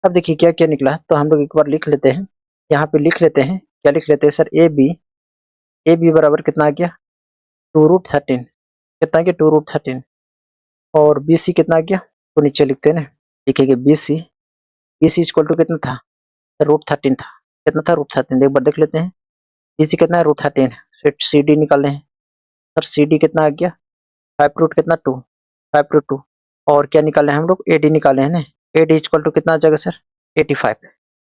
अब देखिए क्या क्या निकला, तो हम लोग एक बार लिख लेते हैं, यहाँ पे लिख लेते हैं, क्या लिख लेते हैं सर, ए बी बराबर कितना आ गया 2√13, कितना गया 2√13 और बी सी कितना आ गया, तो नीचे लिखते हैं ना, लिखेंगे बी सी इक्वल टू कितना था √13 था, कितना था √13, एक बार देख लेते हैं, बी सी कितना है √13, फिर सी डी निकाल रहे हैं सर, सी डी कितना आ गया 5 रूट कितना 2, 5 √2 और क्या निकाले हम लोग ए डी निकाले हैं ना, ए डी इक्वल टू कितना जगह सर 85,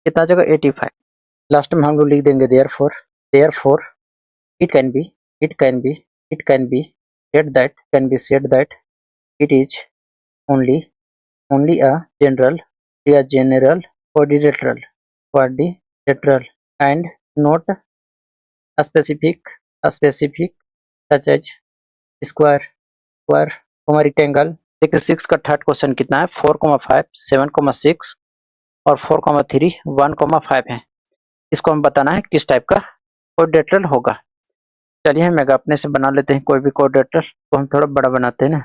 कितना जगह 85। लास्ट में हम लोग लिख देंगे therefore it can be said that it is only a general quadrilateral and not a specific such as square rectangle। देखिए 6 का थर्ड क्वेश्चन कितना है 4,5 7,6 और 4,3 1,5 है, इसको हम बताना है किस टाइप का क्वाड्रिलेटरल होगा। चलिए हम अपने से बना लेते हैं कोई भी क्वाड्रिलेटरल, तो हम थोड़ा बड़ा बनाते हैं ना,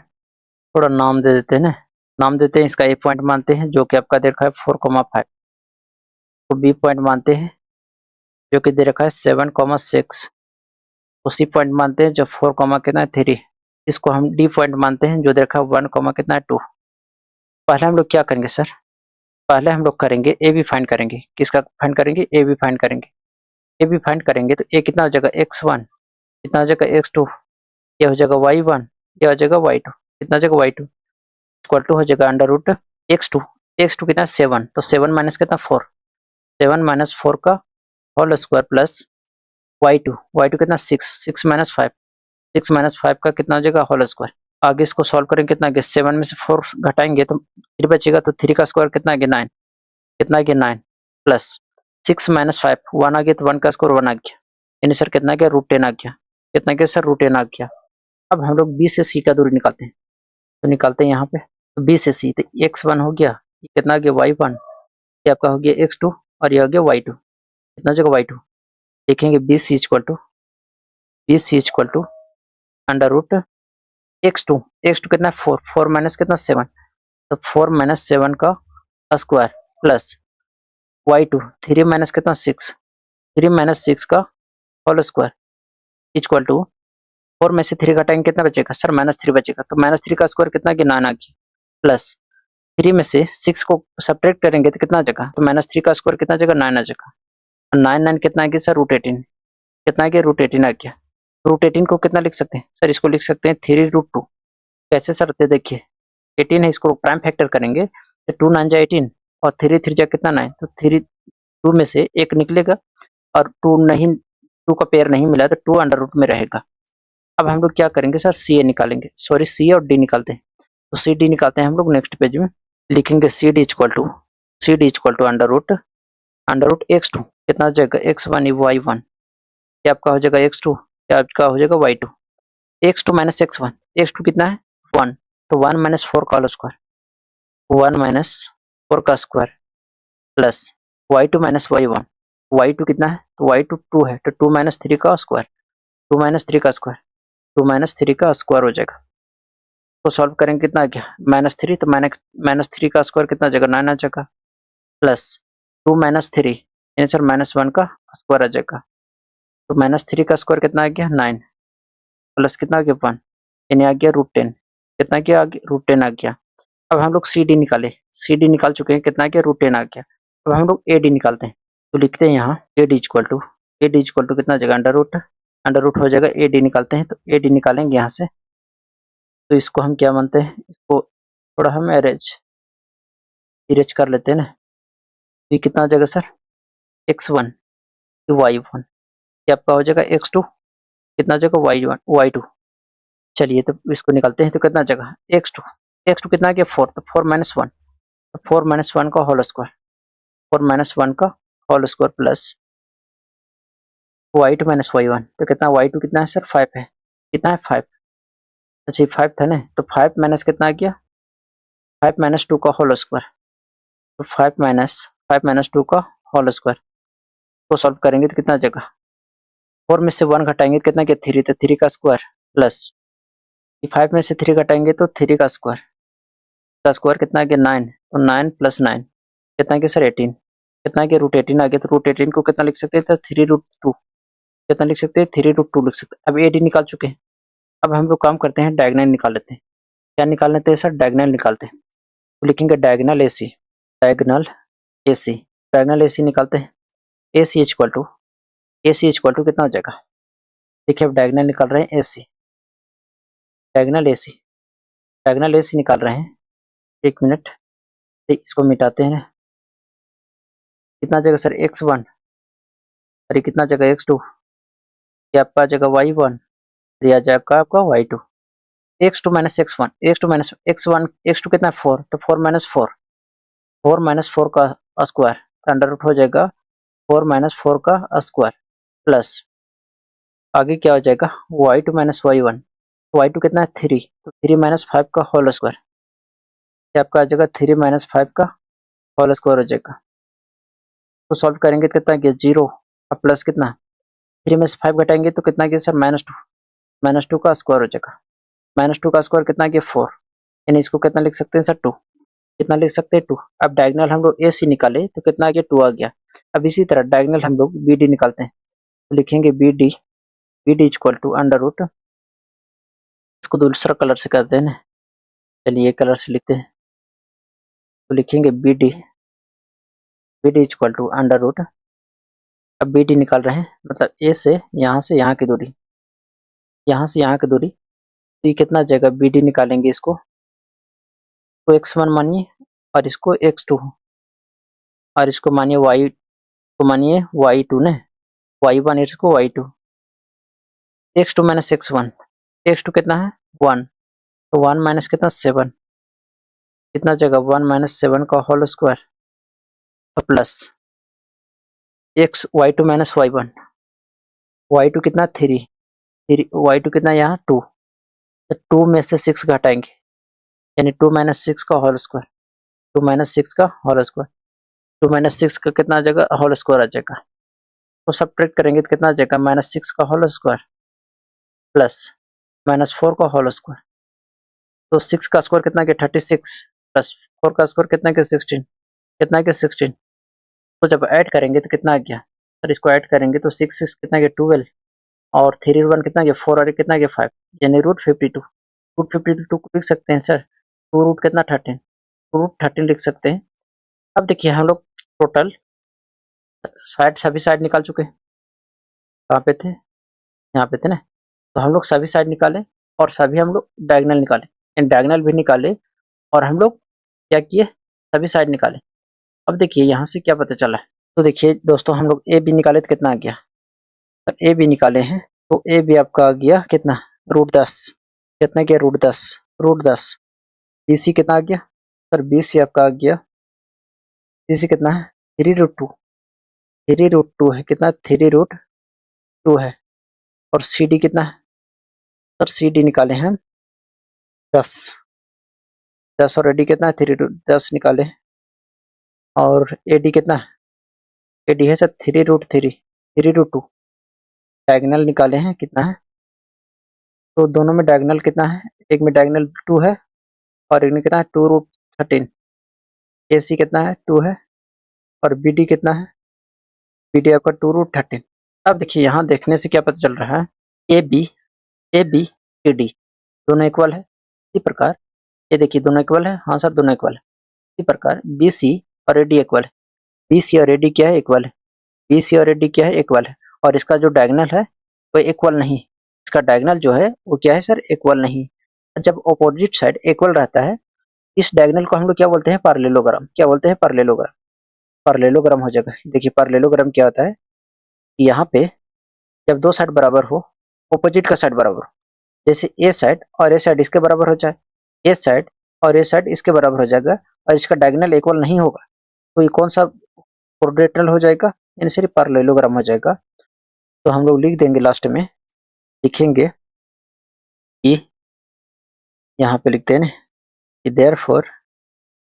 थोड़ा नाम दे देते हैं ना, नाम देते हैं, इसका ए पॉइंट मानते हैं जो कि आपका दे रखा है 4,5, तो बी पॉइंट मानते हैं जो कि दे रखा है 7,6 को सी पॉइंट मानते हैं, जो 4 कॉमा कितना है 3, इसको हम डी पॉइंट मानते हैं, जो देखा 1 कॉमा कितना है 2। पहले हम लोग क्या करेंगे सर, पहले हम लोग करेंगे ए बी फाइंड करेंगे। किसका फाइंड करेंगे, ए बी फाइंड करेंगे। ए बी फाइंड करेंगे तो ए कितना हो जाएगा x1, कितना हो जाएगा x2, ये हो जाएगा y1, ये हो जाएगा y2, कितना हो जाएगा y2 इक्वल टू हो जाएगा अंडर रूट x2। x2 कितना 7, तो 7 माइनस कितना 4, 7 माइनस 4 का whole square plus y2, y2 कितना 6, 6 माइनस 5, 6 माइनस 5 का कितना हो जाएगा होल स्क्वायर। आगे इसको सॉल्व करेंगे, कितना आगे 7 में से 4 घटाएंगे तो 3 बचेगा, तो 3 का स्क्वायर कितना आगे 9, कितना आगे 9 प्लस 6 माइनस 5 1 आ गया, तो 1 का स्क्वायर 1 आ गया, यानी सर कितना गया रूट 10 आ गया, कितना गया सर रूट 10 आ गया। अब हम लोग बी से सी का दूरी निकालते हैं, तो निकालते हैं यहाँ पे, तो बी से सी, तो x1 हो गया, ये कितना हो गया y1, ये आपका हो गया x2 और ये हो गया y2, कितना हो जाएगा y2। देखेंगे B C equal to under root x2, x2 कितना 4, 4 माइनस कितना 7, तो 4 माइनस 7 का स्क्वायर प्लस y2 3 माइनस कितना 6, 3 माइनस 6 का होल स्क्वायर इक्वल टू 4 में से 3 घटाएंगे कितना बचेगा सर -3 बचेगा, तो -3 का स्क्वायर कितना कि 9 आ गया, प्लस 3 में से 6 को सब्ट्रैक्ट करेंगे तो कितना आ जाएगा, तो -3 का स्क्वायर कितना आ जाएगा 9 आ जाएगा, 9 9 कितना आ गया सर रूट 18, कितना आ गया रूट 18 आ गया। रूट 18 को कितना लिख सकते हैं सर, इसको लिख सकते हैं 3√2। कैसे सर, देखिए 18 है, इसको प्राइम फैक्टर करेंगे तो 2 9 जा 18 और 3 3 जा कितना 9, तो 3 2 में से एक निकलेगा और 2 नहीं, 2 का पेयर नहीं मिला तो 2 अंडर रूट में रहेगा। अब हम लोग क्या करेंगे सर, सी ए निकालेंगे, सॉरी सी और डी निकालते हैं, तो सी डी निकालते हैं हम लोग नेक्स्ट पेज में, लिखेंगे C D equal to under root x2 कितना हो जाएगा x1 y1, ये आपका हो जाएगा x2, ये आपका हो जाएगा y2, x2 माइनस x1 कितना है 1, तो 1 माइनस 4 का होल स्क्वायर, 1 माइनस 4 का square plus y2 minus y1, y2 कितना है, तो y2 2 है, तो 2 माइनस 3 का स्क्वायर, 2 माइनस 3 का स्क्वायर, 2 माइनस 3 का स्क्वायर हो जाएगा। तो सॉल्व करेंगे कितना आ गया -3, तो -3 का स्क्वायर कितना आ जाएगा 9 आ जाएगा, प्लस 2 माइनस 3 यानी सर -1 का स्क्वायर आ जाएगा, तो -3 का स्क्वायर कितना आ गया 9 प्लस कितना आ गया 1 यानी आ गया रूट 10, कितना क्या आ गया रूट 10 आ गया। अब हम लोग सी डी निकाले, सी डी निकाल चुके हैं, कितना आ गया रूट 10 आ गया। अब हम लोग ए डी निकालते हैं, तो लिखते हैं यहाँ ए डी इक्वल टू कितना आ जाएगा अंडर रूट हो जाएगा, ए डी निकालते हैं, तो ए डी निकालेंगे यहाँ से, तो इसको हम क्या मानते हैं, इसको थोड़ा हम इरेज कर लेते हैं ना, ये कितना आ जाएगा सर x1 y1, ये आपका हो जाएगा x2 कितना आ जाएगा y1 y2। चलिए तो इसको निकालते हैं, तो कितना आ जाएगा x2 कितना आ गया 4, तो 4 माइनस 1, तो 4 माइनस 1 का होल स्क्वायर, 4 माइनस 1 का whole square plus y2 minus y1, तो कितना y2 कितना है सर 5 है, कितना है 5, अच्छा 5 था ना, तो 5 माइनस कितना आ गया 5 माइनस 2 का होल स्क्वायर, तो 5 माइनस 2 का होल स्क्वायर को सॉल्व करेंगे तो कितना आ जाएगा, 4 में से 1 घटाएंगे तो कितना गया 3, तो 3 का स्क्वायर प्लस 5 में से 3 घटाएंगे तो 3 का स्क्वायर कितना आ गया 9, तो 9 प्लस 9 कितना गया सर 18, कितना गया रूट 18 आ गया, तो रूट 18 को कितना लिख सकते हैं, तो 3√2 कितना लिख सकते हैं 3√2 लिख सकते हैं। अब ए डी निकाल चुके हैं, अब हम लोग काम करते हैं डायगोनल निकाल लेते हैं। क्या निकाल लेते हैं सर, डायगोनल निकालते हैं, तो लिखेंगे डायगोनल एसी, डायगोनल एसी निकालते हैं, एसी इक्वल टू कितना हो जाएगा, देखिए अब डायगोनल निकाल रहे हैं डायगोनल एसी निकाल रहे हैं, एक मिनट इसको मिटाते हैं, कितना जगह सर x1, अरे कितना जगह x2, ये आपका जगह y1, या जाएगा आपका y2, x2 minus x1, x2 कितना है 4, तो 4 माइनस 4 का स्क्वायर, अंडर रूट हो जाएगा 4 माइनस 4 का स्क्वायर प्लस आगे क्या हो जाएगा y2 माइनस y1, y2 कितना है 3, तो 3 माइनस 5 का होल स्क्वायर, ये आपका आ जाएगा 3 माइनस 5 का होल स्क्वायर हो जाएगा। तो सॉल्व करेंगे तो कितना गया 0 और प्लस कितना 3 में से 5 घटाएंगे तो कितना गया सर -2 का स्क्वायर हो जाएगा, -2 का स्क्वायर कितना गया 4, यानी इसको कितना लिख सकते हैं सर 2, कितना लिख सकते हैं 2। अब डायगोनल हम लोग ए सी निकाले तो कितना आ गया 2 आ गया। अब इसी तरह डायगोनल हम लोग बी डी निकालते हैं, तो लिखेंगे B D B D equal to under root, इसको दूसरा कलर से करते हैं ना, चलिए ये कलर से लिखते हैं, तो लिखेंगे B D equal to under root. अब बी डी निकाल रहे हैं, मतलब ए से यहाँ की दूरी, यहाँ से यहाँ की दूरी, तो ये कितना आ जाएगा, बी डी निकालेंगे इसको, तो x1 मानिए और इसको x2 और इसको मानिए y को मानिए y2 ने, y1 इसको y2, x2 minus x1, x2 कितना है 1, तो 1 माइनस कितना 7, कितना जगह 1 माइनस 7 का whole square plus x y2 minus y1, y2 कितना 3, y2 कितना यहाँ 2, तो 2 में से 6 घटाएंगे, यानी 2 माइनस 6 का होल स्क्वायर, 2 माइनस 6 का होल स्क्वायर, 2 माइनस 6 का कितना आ जाएगा होल स्क्वायर आ जाएगा, तो सब्ट्रैक्ट करेंगे तो कितना आ जाएगा माइनस 6 का होल स्क्वायर प्लस माइनस 4 का होल स्क्वायर, तो 6 का स्क्वायर कितना गया 36 प्लस 4 का स्क्वायर कितना गया 16, कितना गया 16, तो जब ऐड करेंगे तो कितना आ गया सर, इसको ऐड करेंगे तो 6 6 कितना गया 12 और 3 1 कितना गया 4 और कितना गया 5, यानी रूट 52 को लिख सकते हैं सर, 2 रूट कितना 13, रूट 13 लिख सकते हैं। अब देखिए हम लोग टोटल साइड सभी साइड निकाल चुके हैं, कहाँ पे थे, यहाँ पे थे ना, तो हम लोग सभी साइड निकाले और सभी हम लोग डायगोनल निकाले, डायगोनल भी निकाले और हम लोग क्या किए सभी साइड निकाले। अब देखिए यहाँ से क्या पता चला है, तो देखिए दोस्तों हम लोग ए बी निकाले तो कितना आ गया, तो ए बी निकाले हैं तो ए बी आपका आ गया कितना √10, कितना गया √10, बी सी कितना आ गया सर, बी सी आपका आ गया, बी सी कितना है 3√2 है, कितना 3√2 है, और सी डी कितना है सर, सी डी निकाले हैं 10 और ए डी कितना है 3√10 निकाले हैं, और ए डी कितना है, ए डी है सर 3√2, डायगोनल निकाले हैं कितना है, तो दोनों में डायगोनल कितना है, एक में डायगोनल 2 है और एक में कितना है 2√13, ए सी कितना है 2 है और बी डी कितना है, बी डी आपका 2√13। अब देखिए यहाँ देखने से क्या पता चल रहा है, ए बी सी डी दोनों इक्वल है, इसी प्रकार ये देखिए दोनों इक्वल है, हाँ सर दोनों इक्वल है, इसी प्रकार बी सी और ए डी इक्वल है, बी सी और ए डी क्या है इक्वल है, बी सी और ए डी क्या है इक्वल है, और इसका जो डायगोनल है वो इक्वल नहीं, इसका डायगोनल जो है वो क्या है सर इक्वल नहीं। जब अपोजिट साइड इक्वल रहता है, इस डायगोनल को हम लोग क्या बोलते हैं पैरेललोग्राम, क्या बोलते हैं पैरेललोग्राम हो जाएगा। देखिए पैरेललोग्राम क्या होता है कि यहाँ पे जब दो साइड बराबर हो, अपोजिट का साइड बराबर हो, जैसे ए साइड और ए साइड इसके बराबर हो जाए, ए साइड और ए साइड इसके बराबर हो जाएगा और इसका डायगोनल इक्वल नहीं होगा, तो ये कौन सा क्वाड्रेटरल हो जाएगा, यानी सिर्फ पैरेललोग्राम हो जाएगा। तो हम लोग लिख देंगे लास्ट में, लिखेंगे कि यहाँ पे लिखते हैं ना कि देयरफॉर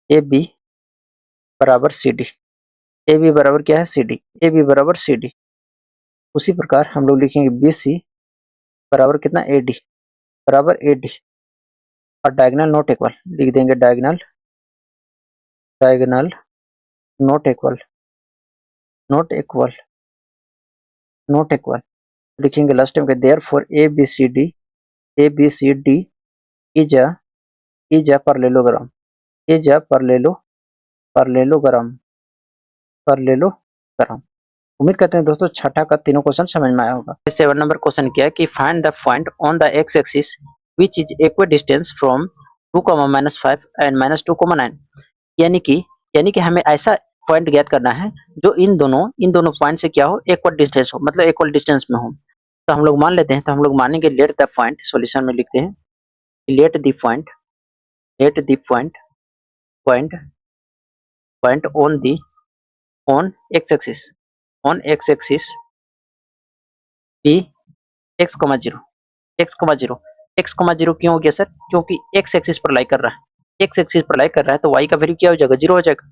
ए बी बराबर सी डी, ए बी बराबर क्या है सी डी, ए बी बराबर सी डी। उसी प्रकार हम लोग लिखेंगे बी सी बराबर कितना ए डी, बराबर ए डी, और डायगोनल नॉट इक्वल लिख देंगे, diagonal not equal, not equal, not equal, लिखेंगे लास्ट में therefore A B C D is a parallelogram, is a parallelogram. उम्मीद करते हैं दोस्तों छठा का तीनों क्वेश्चन समझ में आया होगा। 7 नंबर क्वेश्चन किया है कि find the point on the x axis which is equal distance from 2, -5 and -2, 9, यानी कि हमें ऐसा पॉइंट ज्ञात करना है जो इन दोनों पॉइंट से क्या हो इक्वल डिस्टेंस हो, मतलब इक्वल डिस्टेंस में हो। तो हम लोग मान लेते हैं, तो हम लोग मानेंगे लेट द पॉइंट, सॉल्यूशन में लिखते हैं let the point on x axis be x, 0 क्यों हो गया सर, क्योंकि x एक्सिस पर लाई कर रहा है, तो y का वैल्यू क्या हो जाएगा 0 हो जाएगा।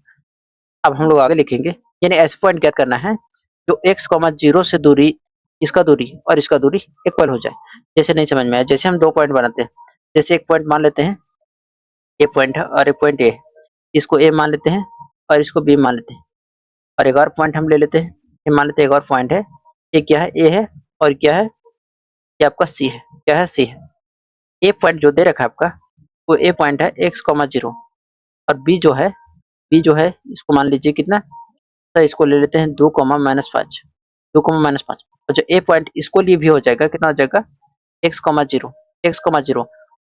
अब हम लोग आगे लिखेंगे, यानी ऐसे पॉइंट ज्ञात करना है जो x, 0 से दूरी, इसका दूरी और इसका दूरी इक्वल हो जाए। जैसे नहीं समझ में आया, जैसे हम दो पॉइंट बनाते हैं, जैसे एक पॉइंट मान लेते हैं, एक पॉइंट है और एक पॉइंट ए, इसको ए मान लेते हैं और इसको बी मान लेते हैं, और एक और पॉइंट हम ले लेते हैं, ये मान लेते हैं एक और पॉइंट है, ये क्या है ए है और क्या है ये आपका सी है। क्या है? सी है। ए पॉइंट जो दे रखा है आपका, वो ए पॉइंट है x, 0 और बी जो है इसको मान लीजिए कितना, तो इसको ले लेते हैं 2, -5, 2, -5 और जो ए पॉइंट इसको लिए भी हो जाएगा, कितना हो जाएगा x, 0 x, 0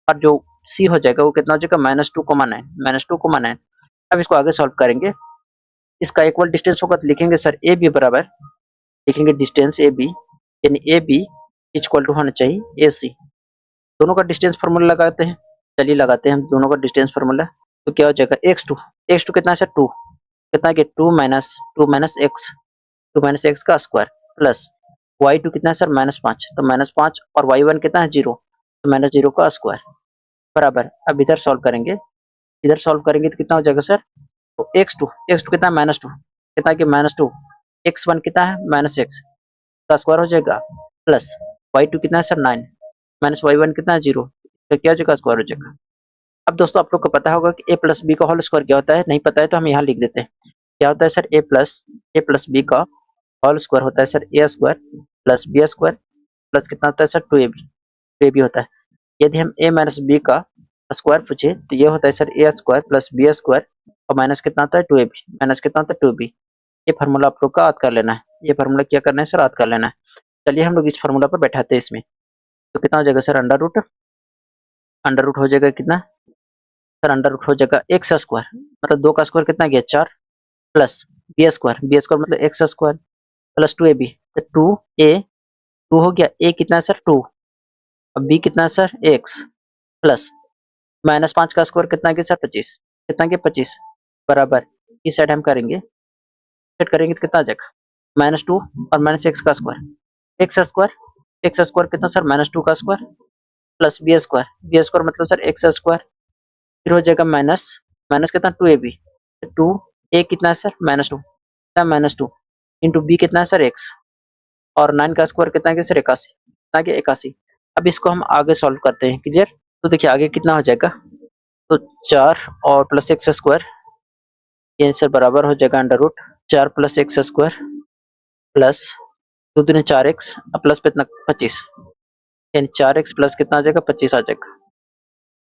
और जो सी हो जाएगा वो कितना हो जाएगा -2, 9 -2, 9। अब इसको आगे सॉल्व करेंगे, इसका इक्वल डिस्टेंस होगा तो लिखेंगे सर ए बी बराबर, लिखेंगे डिस्टेंस ए बी, यानी ए बी इक्वल टू होना चाहिए ए सी। दोनों का डिस्टेंस फार्मूला लगाते हैं। चलिए लगाते हैं हम दोनों का डिस्टेंस फार्मूला। तो क्या हो जाएगा x2 कितना है सर 2, कितना है 2 - x का स्क्वायर प्लस y2 कितना है सर -5, तो -5 और y1 कितना है 0, तो -0 का स्क्वायर बराबर। अब इधर सॉल्व करेंगे, इधर सॉल्व करेंगे तो कितना हो जाएगा सर, तो x2 कितना है -2, कितना है कि -2, x1 कितना है -x का स्क्वायर हो जाएगा प्लस y2 कितना है सर 9 माइनस y1 कितना है 0, तो क्या हो जाएगा स्क्वायर हो जाएगा। अब दोस्तों आप लोग को पता होगा कि a प्लस बी का होल स्क्वायर क्या होता है, नहीं पता है तो हम यहाँ लिख देते हैं। क्या होता है सर a प्लस बी का होल स्क्वायर होता है sir a square plus b square plus कितना होता है सर 2ab होता है। यदि हम a माइनस बी का स्क्वायर पूछे तो ये होता है sir a square plus b square और माइनस कितना होता है 2ab, माइनस कितना होता है 2b। ये फार्मूला आप लोग का याद कर लेना है, ये फार्मूला क्या करना है सर, याद कर लेना है। चलिए हम लोग इस फार्मूला पर बैठाते हैं इसमें, तो कितना हो जाएगा सर अंडर रूट हो जाएगा कितना सर, अंडर रूट हो जाएगा एक्स स्क्वायर, मतलब 2 का स्क्वायर कितना गया 4 प्लस बी स्क्वायर मतलब एक्स स्क्वायर प्लस 2ab, तो 2 हो गया, a कितना है सर 2 और b कितना है सर x प्लस -5 का स्क्वायर कितना गया सर 25, कितना गया 25 बराबर। इस साइड हम करेंगे, सेट करेंगे तो कितना आ जाएगा -2 और -x का स्क्वायर, एक्स स्क्वायर कितना सर -2 का स्क्वायर प्लस बी स्क्वायर मतलब सर एक्स स्क्वायर, फिर हो जाएगा माइनस माइनस कितना 2ab, 2a कितना है सर -2, कितना -2 इंटू बी कितना है सर x और 9 का स्क्वायर कितना है सर 81, कितना गया 81। अब इसको हम आगे सॉल्व करते हैं, क्लियर। तो देखिए आगे कितना हो जाएगा, तो 4 और प्लस एक्स स्क्वायर, ये सर बराबर हो जाएगा under root 4 plus x square plus 2 दूनी 4x प्लस पे इतना 25, यानी 4x प्लस कितना आ जाएगा 25 आ जाएगा।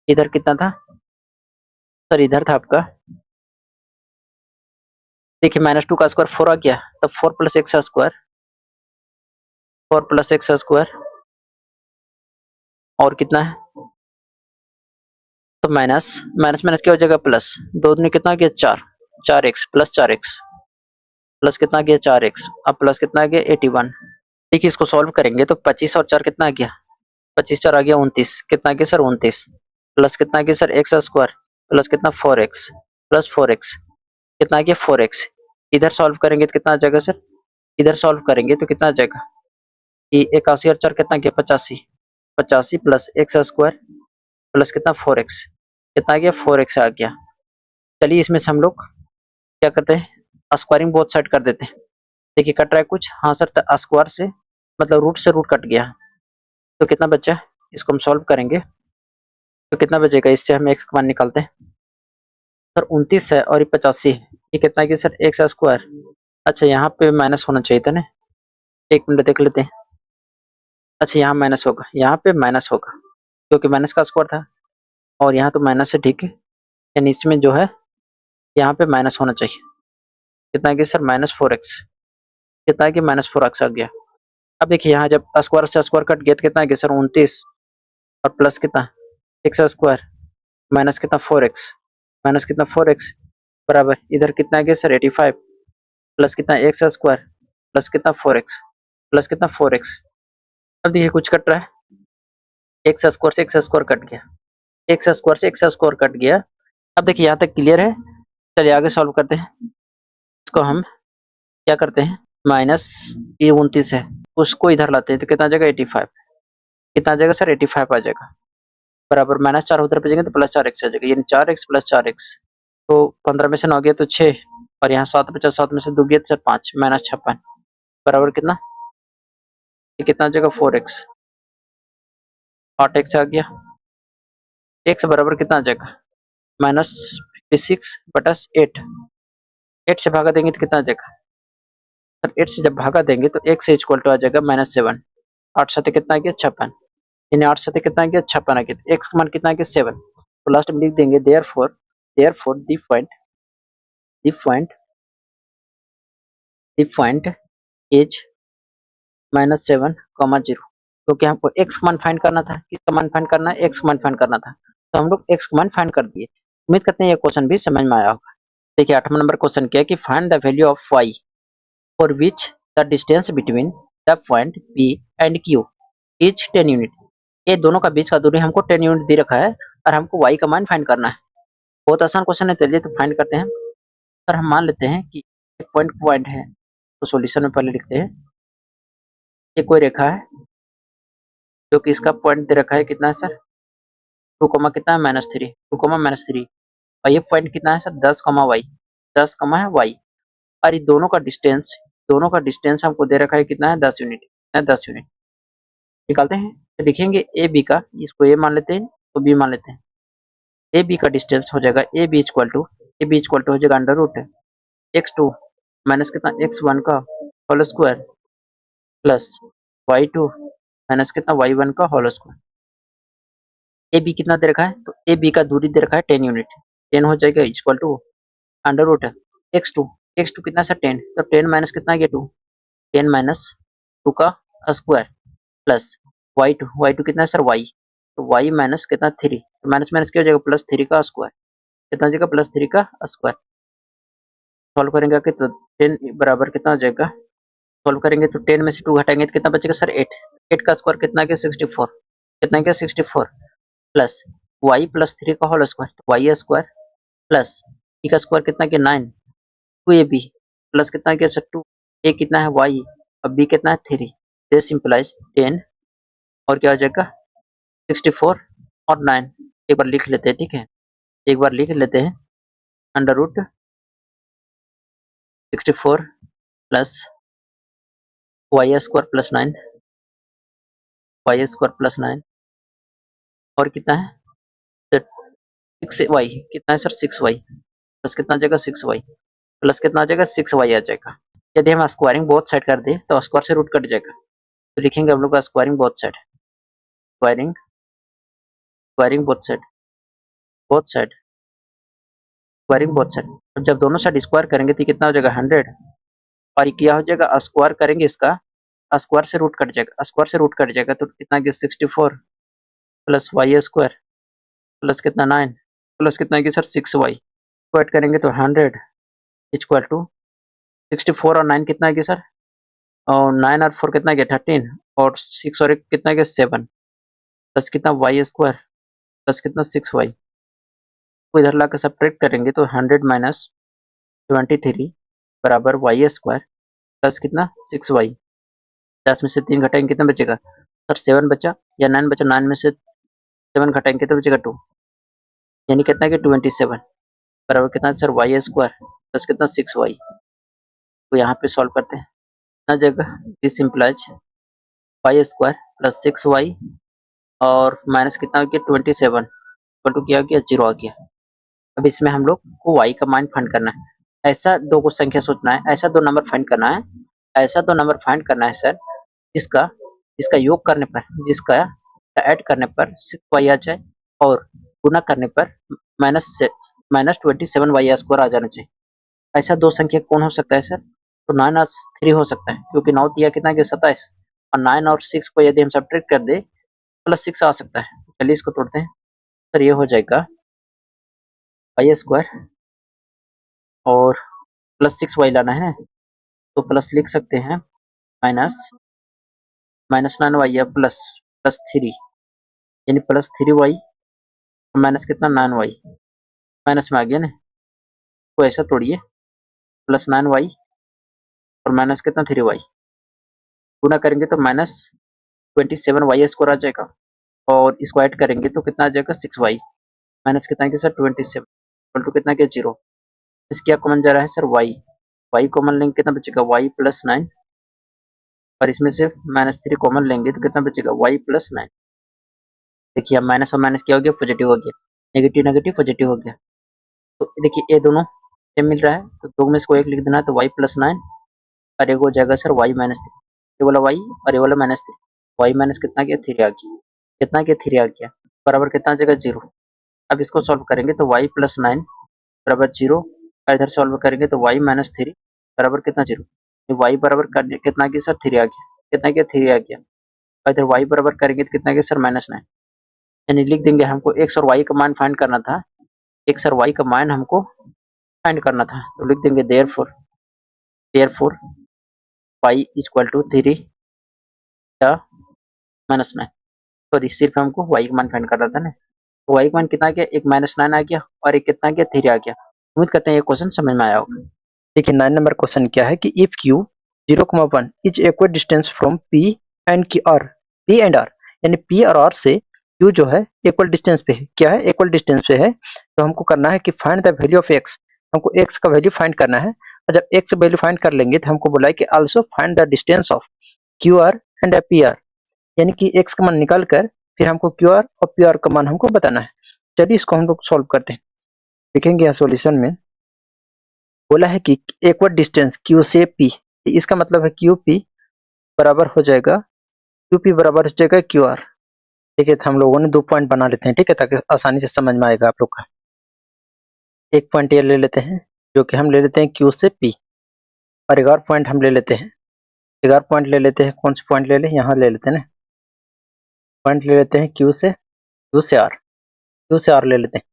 इधर कितना था सर, इधर था आपका, देखिए -2 का स्क्वायर 4 आ गया, तो 4 प्लस एक्स स्क्वायर और कितना है, तो माइनस माइनस माइनस क्या हो जाएगा प्लस, 2 दूनी कितना आ गया 4x प्लस 4x प्लस कितना आ गया 4x, अब प्लस कितना आ गया 81। देखिए इसको सॉल्व करेंगे तो 25 और 4 कितना आ गया, 25 4 आ गया 29, कितना आ गया सर 29 प्लस कितना आ गया सर एक्स स्क्वायर प्लस कितना 4x प्लस 4x कितना आ गया 4x। इधर सॉल्व करेंगे तो कितना आ जाएगा सर, इधर सॉल्व करेंगे तो कितना आ जाएगा कि 81 और 4 कितना गया 85, 85 प्लस एक्स स्क्वायर प्लस कितना 4x, कितना आ गया 4x आ गया। चलिए इसमें से हम लोग क्या करते हैं, स्क्वायरिंग बोथ साइड कर देते हैं। देखिए कट रहा है कुछ, हाँ सर, स्क्वायर से मतलब रूट से रूट कट गया, तो कितना बचा, इसको हम सॉल्व करेंगे तो कितना बचेगा, इससे हम एक्स का मान निकालते हैं सर 29 है और ये 85 है, ये कितना है सर एक्स स्क्वायर। अच्छा यहाँ पे माइनस होना चाहिए था ना, एक मिनट देख लेते हैं। अच्छा यहाँ माइनस होगा, यहाँ पे माइनस होगा क्योंकि माइनस का स्क्वायर था और यहाँ तो माइनस है, ठीक है, यानी इसमें जो है यहाँ पे माइनस होना चाहिए। कितना है सर -4x, कितना है कि -4x आ गया। अब देखिए यहाँ जब स्क्वायर से स्क्वायर कट गया तो कितना है सर 29 और प्लस कितना एक्स स्क्वायर माइनस कितना 4x माइनस कितना 4x बराबर इधर कितना है सर 85 प्लस कितना एक्स स्क्वायर प्लस कितना 4x प्लस कितना 4x। अब देखिए कुछ कट रहा है, एक्स स्क्वायर से एक्स स्क्वायर कट गया, एक्स स्क्वायर से एक्स स्क्वायर कट गया। अब देखिए यहाँ तक क्लियर है, चलिए आगे सॉल्व करते हैं। इसको हम क्या करते हैं, माइनस ये 29 है उसको इधर लाते हैं तो कितना आ जाएगा 85, कितना आ जाएगा सर 85 आ जाएगा बराबर -4 उधर भेजेंगे तो +4x आ जाएगा, यानी 4x प्लस 4x, तो 15 में से 9 गया तो 6 और यहाँ 7 बचा, 7 में से 2 गया तो 5 -56 बराबर कितना, ये कितना आ जाएगा 4x, 8x आ गया, x बराबर कितना आ जाएगा -56/8, 8 से भागा देंगे तो कितना आ जाएगा सर, 8 से जब भागा देंगे तो x इक्वल टू आ जाएगा -7, 8 7 कितना आ गया 56, यानी 8 7 कितना आ गया 56 आ गया। x का मान कितना आ गया 7। तो लास्ट में लिख देंगे देयरफॉर द पॉइंट इज -7, 0, क्योंकि हमको x का मान फाइंड करना था। किसका मान फाइंड करना है? x का मान फाइंड करना था। तो हम लोग x का मान फाइंड कर दिए। उम्मीद करते हैं ये क्वेश्चन भी समझ में आया होगा। देखिए 8वां नंबर क्वेश्चन क्या है कि find the value of y for which the distance between the point P and Q is 10 unit. ये दोनों का बीच का दूरी हमको 10 यूनिट दे रखा है और हमको y का मान फाइंड करना है। बहुत आसान क्वेश्चन है, चलिए तो फाइंड करते हैं। सर हम मान लेते हैं कि एक पॉइंट है, तो सॉल्यूशन में पहले लिखते हैं ये कोई रेखा है जो कि इसका पॉइंट दे रखा है कितना है सर 2 कितना है -3, 2 -3, और ये पॉइंट कितना है सर 10 y, 10 है y, और ये दोनों का डिस्टेंस हमको दे रखा है कितना है 10 यूनिट, 10 यूनिट निकालते हैं। तो लिखेंगे ए बी का, इसको ए मान लेते हैं तो बी मान लेते हैं। ए बी का डिस्टेंस हो जाएगा ए बी इक्वल टू हो जाएगा अंडर रूट x2 माइनस कितना x1 का whole square plus y2 minus कितना y1 का होल स्क्वायर। ए बी कितना दे रखा है? तो ए बी का दूरी दे रखा है 10 यूनिट, 10 हो जाएगा equal to under root x2 कितना सर 10, तो 10 माइनस कितना गया 2, 10 माइनस 2 का स्क्वायर प्लस y2 कितना है सर y, तो y माइनस कितना 3, तो माइनस माइनस क्या हो जाएगा +3 का स्क्वायर, कितना हो जाएगा +3 का स्क्वायर। सॉल्व करेंगे कि तो 10 बराबर कितना हो जाएगा, सॉल्व करेंगे तो 10 में से 2 घटाएंगे तो कितना बचेगा सर 8, 8 का स्क्वायर कितना गया 64, कितना गया 64 प्लस y प्लस 3 का होल स्क्वायर, तो y स्क्वायर प्लस e का स्क्वायर कितना गया 9, 2ab प्लस कितना गया सर 2, a कितना है y और b कितना है 3, दिस इंप्लाइज 10 और क्या हो जाएगा 64 और 9। एक बार लिख लेते हैं, ठीक है, एक बार लिख लेते हैं under root 64 plus y square plus 9, y square plus 9 और कितना है 6y, कितना है सर 6y प्लस कितना आ जाएगा 6y प्लस कितना आ जाएगा 6y आ जाएगा। यदि हम स्क्वायरिंग बोथ साइड कर दें तो स्क्वायर से रूट कट जाएगा, तो लिखेंगे हम लोग squaring both side, squaring both side squaring both side. अब जब दोनों साइड स्क्वायर करेंगे तो कितना हो जाएगा 100, और ये क्या हो जाएगा स्क्वायर करेंगे इसका, स्क्वायर से रूट कट जाएगा, स्क्वायर से रूट कट जाएगा तो कितना गया 64 प्लस y स्क्वायर प्लस कितना 9 प्लस कितना गया सर 6y, स्क्वायर करेंगे तो 100 इक्वल टू 64 और 9 कितना गया सर, और 9 और 4 कितना गया 13 और 6 और 1 कितना गया 7 प्लस कितना y स्क्वायर प्लस कितना 6y को इधर ला कर सब्ट्रैक्ट करेंगे तो 100 माइनस 23 बराबर y स्क्वायर प्लस कितना 6y, 10 में से 3 घटाएंगे कितना बचेगा सर 7 बचा या 9 बचा, 9 में से 7 घटाएंगे कितना बचेगा 2, यानी कितना कि 27 बराबर कितना सर y स्क्वायर प्लस कितना 6y। तो यहाँ पे सॉल्व करते हैं कितना जाएगा, this implies y square plus 6y और माइनस कितना हो गया 27 इक्वल टू क्या हो गया 0 आ गया। अब इसमें हम लोग को y का मान फाइंड करना है, ऐसा दो को संख्या सोचना है, ऐसा दो नंबर फाइंड करना है, ऐसा दो नंबर फाइंड करना है सर जिसका जिसका योग करने पर, जिसका ऐड करने पर 6y आ जाए और गुना करने पर माइनस 27y स्क्वायर आ जाना चाहिए। ऐसा दो संख्या कौन हो सकता है सर, तो 9 और 3 हो सकता है, क्योंकि 9 दिया कितना गया 27 और 9 और 6 को यदि हम सब्ट्रैक्ट कर दे +6 आ सकता है। चलिए इसको तोड़ते हैं, सर ये हो जाएगा y स्क्वायर और प्लस 6y लाना है तो प्लस लिख सकते हैं माइनस 9y या प्लस 3, यानी प्लस 3y माइनस कितना 9y, माइनस में आ गया ना, तो ऐसा तोड़िए प्लस 9y और माइनस कितना 3y गुना करेंगे तो -27y स्क्वायर आ जाएगा और इसको ऐड करेंगे तो कितना आ जाएगा 6y माइनस कितना है सर 27 इक्वल टू कितना क्या 0। इसके क्या कॉमन जा रहा है सर y कॉमन लेंगे कितना बचेगा y प्लस 9 और इसमें से -3 कॉमन लेंगे तो कितना बचेगा y प्लस 9। देखिए अब माइनस और माइनस क्या हो गया पॉजिटिव हो गया, नेगेटिव नेगेटिव पॉजिटिव हो गया। तो देखिए ये दोनों सेम मिल रहा है तो दो में इसको एक लिख देना है तो y प्लस 9 और एक हो जाएगा सर y माइनस 3, ये वाला y और ये वाला -3। वाई माइनस कितना गया 3 आ गया, कितना गया 3 आ गया, बराबर कितना आ जाएगा 0। अब इसको सॉल्व करेंगे तो वाई प्लस 9 बराबर 0, इधर सॉल्व करेंगे तो वाई माइनस 3 बराबर कितना 0, वाई बराबर कितना गया सर 3 आ गया, कितना गया 3 आ गया, इधर वाई बराबर करेंगे तो कितना गया सर -9, यानी लिख देंगे हमको एक्स और वाई का मान फाइंड करना था, एक्स और वाई का मान हमको फाइंड करना था, तो लिख देंगे देयरफॉर वाई इक्वल टू 3 -9, तो सिर्फ हमको वाई का मान फाइंड करना था ना, तो वाई का मान कितना आ गया, एक -9 आ गया और एक कितना आ गया 3 आ गया। उम्मीद करते हैं ये क्वेश्चन समझ में आया होगा। देखिए 9 नंबर क्वेश्चन क्या है कि if Q 0,1 is equal distance from P and P and R, यानी पी और आर से क्यू जो है इक्वल डिस्टेंस पे है, क्या है इक्वल डिस्टेंस पे है, तो हमको करना है कि find the value of x, हमको एक्स का वैल्यू फाइंड करना है, और जब एक्स वैल्यू फाइंड कर लेंगे तो हमको बोला है कि also find the distance of Q R and P R, यानी कि एक्स का मान निकाल कर फिर हमको क्यू आर और पी आर का मान हमको बताना है। चलिए इसको हम लोग सॉल्व करते हैं। देखेंगे यहाँ सॉल्यूशन में बोला है कि इक्वल डिस्टेंस क्यू से पी, इसका मतलब है क्यू पी बराबर हो जाएगा, क्यू पी बराबर हो जाएगा क्यू आर। देखिए हम लोगों ने 2 पॉइंट बना लेते हैं, ठीक है, ताकि आसानी से समझ में आएगा आप लोग का। एक पॉइंट ये ले लेते हैं जो कि हम ले लेते हैं क्यू से पी, और एक और पॉइंट हम ले लेते हैं, एक और पॉइंट ले लेते हैं, कौन सा पॉइंट ले लें, यहाँ ले लेते हैं ना, पॉइंट ले लेते हैं क्यू से आर ले लेते हैं।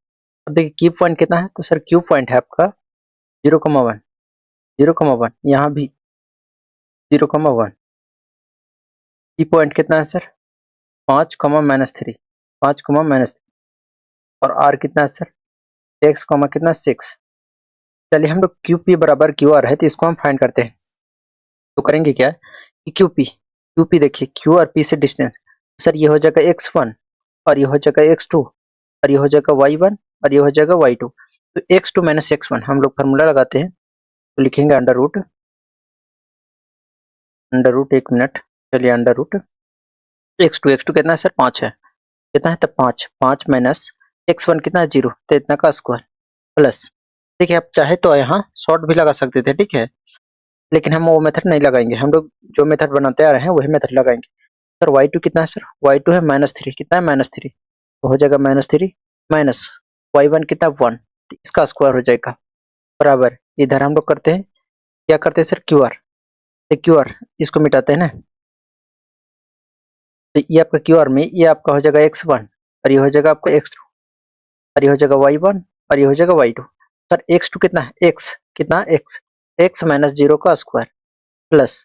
अब देखिए क्यू पॉइंट कितना है, तो सर क्यू पॉइंट है आपका 0,1, यहाँ भी 0,1, की पॉइंट कितना है सर 5, -3, 5, -3, और आर कितना है सर x, कितना 6। चलिए हम लोग क्यू पी बराबर क्यू आर है तो इसको हम फाइंड करते हैं, तो करेंगे क्या कि क्यू पी देखिए क्यू और पी से डिस्टेंस, सर ये हो जाएगा x1 और ये हो जाएगा x2 और ये हो जाएगा y1 और ये हो जाएगा y2, तो x2 माइनस x1 हम लोग फार्मूला लगाते हैं, तो लिखेंगे अंडर रूट, एक मिनट, चलिए अंडर रूट x2 कितना है सर 5 है, कितना है तो 5 माइनस x1 कितना है 0, तो इतना का स्क्वायर प्लस, देखिए आप चाहे तो यहाँ शॉर्ट भी लगा सकते थे, ठीक है, लेकिन हम वो मेथड नहीं लगाएंगे, हम लोग जो मेथड बनाते आ रहे हैं वही मेथड लगाएंगे। सर y2 कितना है सर y2 है -3, कितना है -3, तो हो जाएगा -3 माइनस y1 कितना 1, तो इसका स्क्वायर हो जाएगा बराबर, इधर हम लोग करते हैं क्या करते हैं सर क्यू आर इसको मिटाते हैं ना, तो ये आपका क्यू आर में ये आपका हो जाएगा x1 और ये हो जाएगा आपका x2 और ये हो जाएगा y1 और ये हो जाएगा y2। सर x2 कितना है कितना x माइनस 0 का स्क्वायर प्लस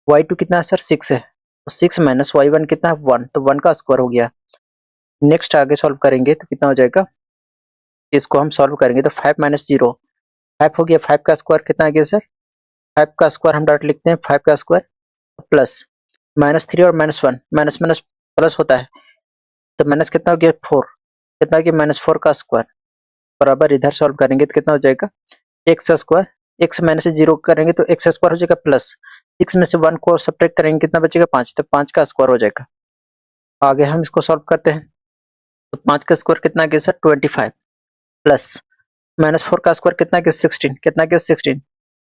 y2 कितना है सर 6 है, तो 6 माइनस y1 कितना है 1, तो 1 का स्क्वायर हो गया। नेक्स्ट आगे सॉल्व करेंगे तो कितना हो जाएगा, इसको हम सॉल्व करेंगे तो 5 माइनस 0 5 हो गया, 5 का स्क्वायर कितना आ गया सर 5 का स्क्वायर हम डायरेक्ट लिखते हैं 5 का स्क्वायर प्लस -3 और -1 माइनस माइनस प्लस होता है, तो माइनस कितना हो गया 4, कितना हो गया -4 का स्क्वायर बराबर, इधर सॉल्व करेंगे तो कितना हो जाएगा एक्स स्क्वायर, एक्स माइनस से 0 करेंगे तो एक्स स्क्वायर हो जाएगा प्लस 6 में से 1 को सब्ट्रैक्ट करेंगे कितना बचेगा 5, तो 5 का स्क्वायर हो जाएगा। आगे हम इसको सॉल्व करते हैं, तो 5 का स्क्वायर कितना गया सर 25 प्लस -4 का स्क्वायर कितना गया 16, कितना गया 16,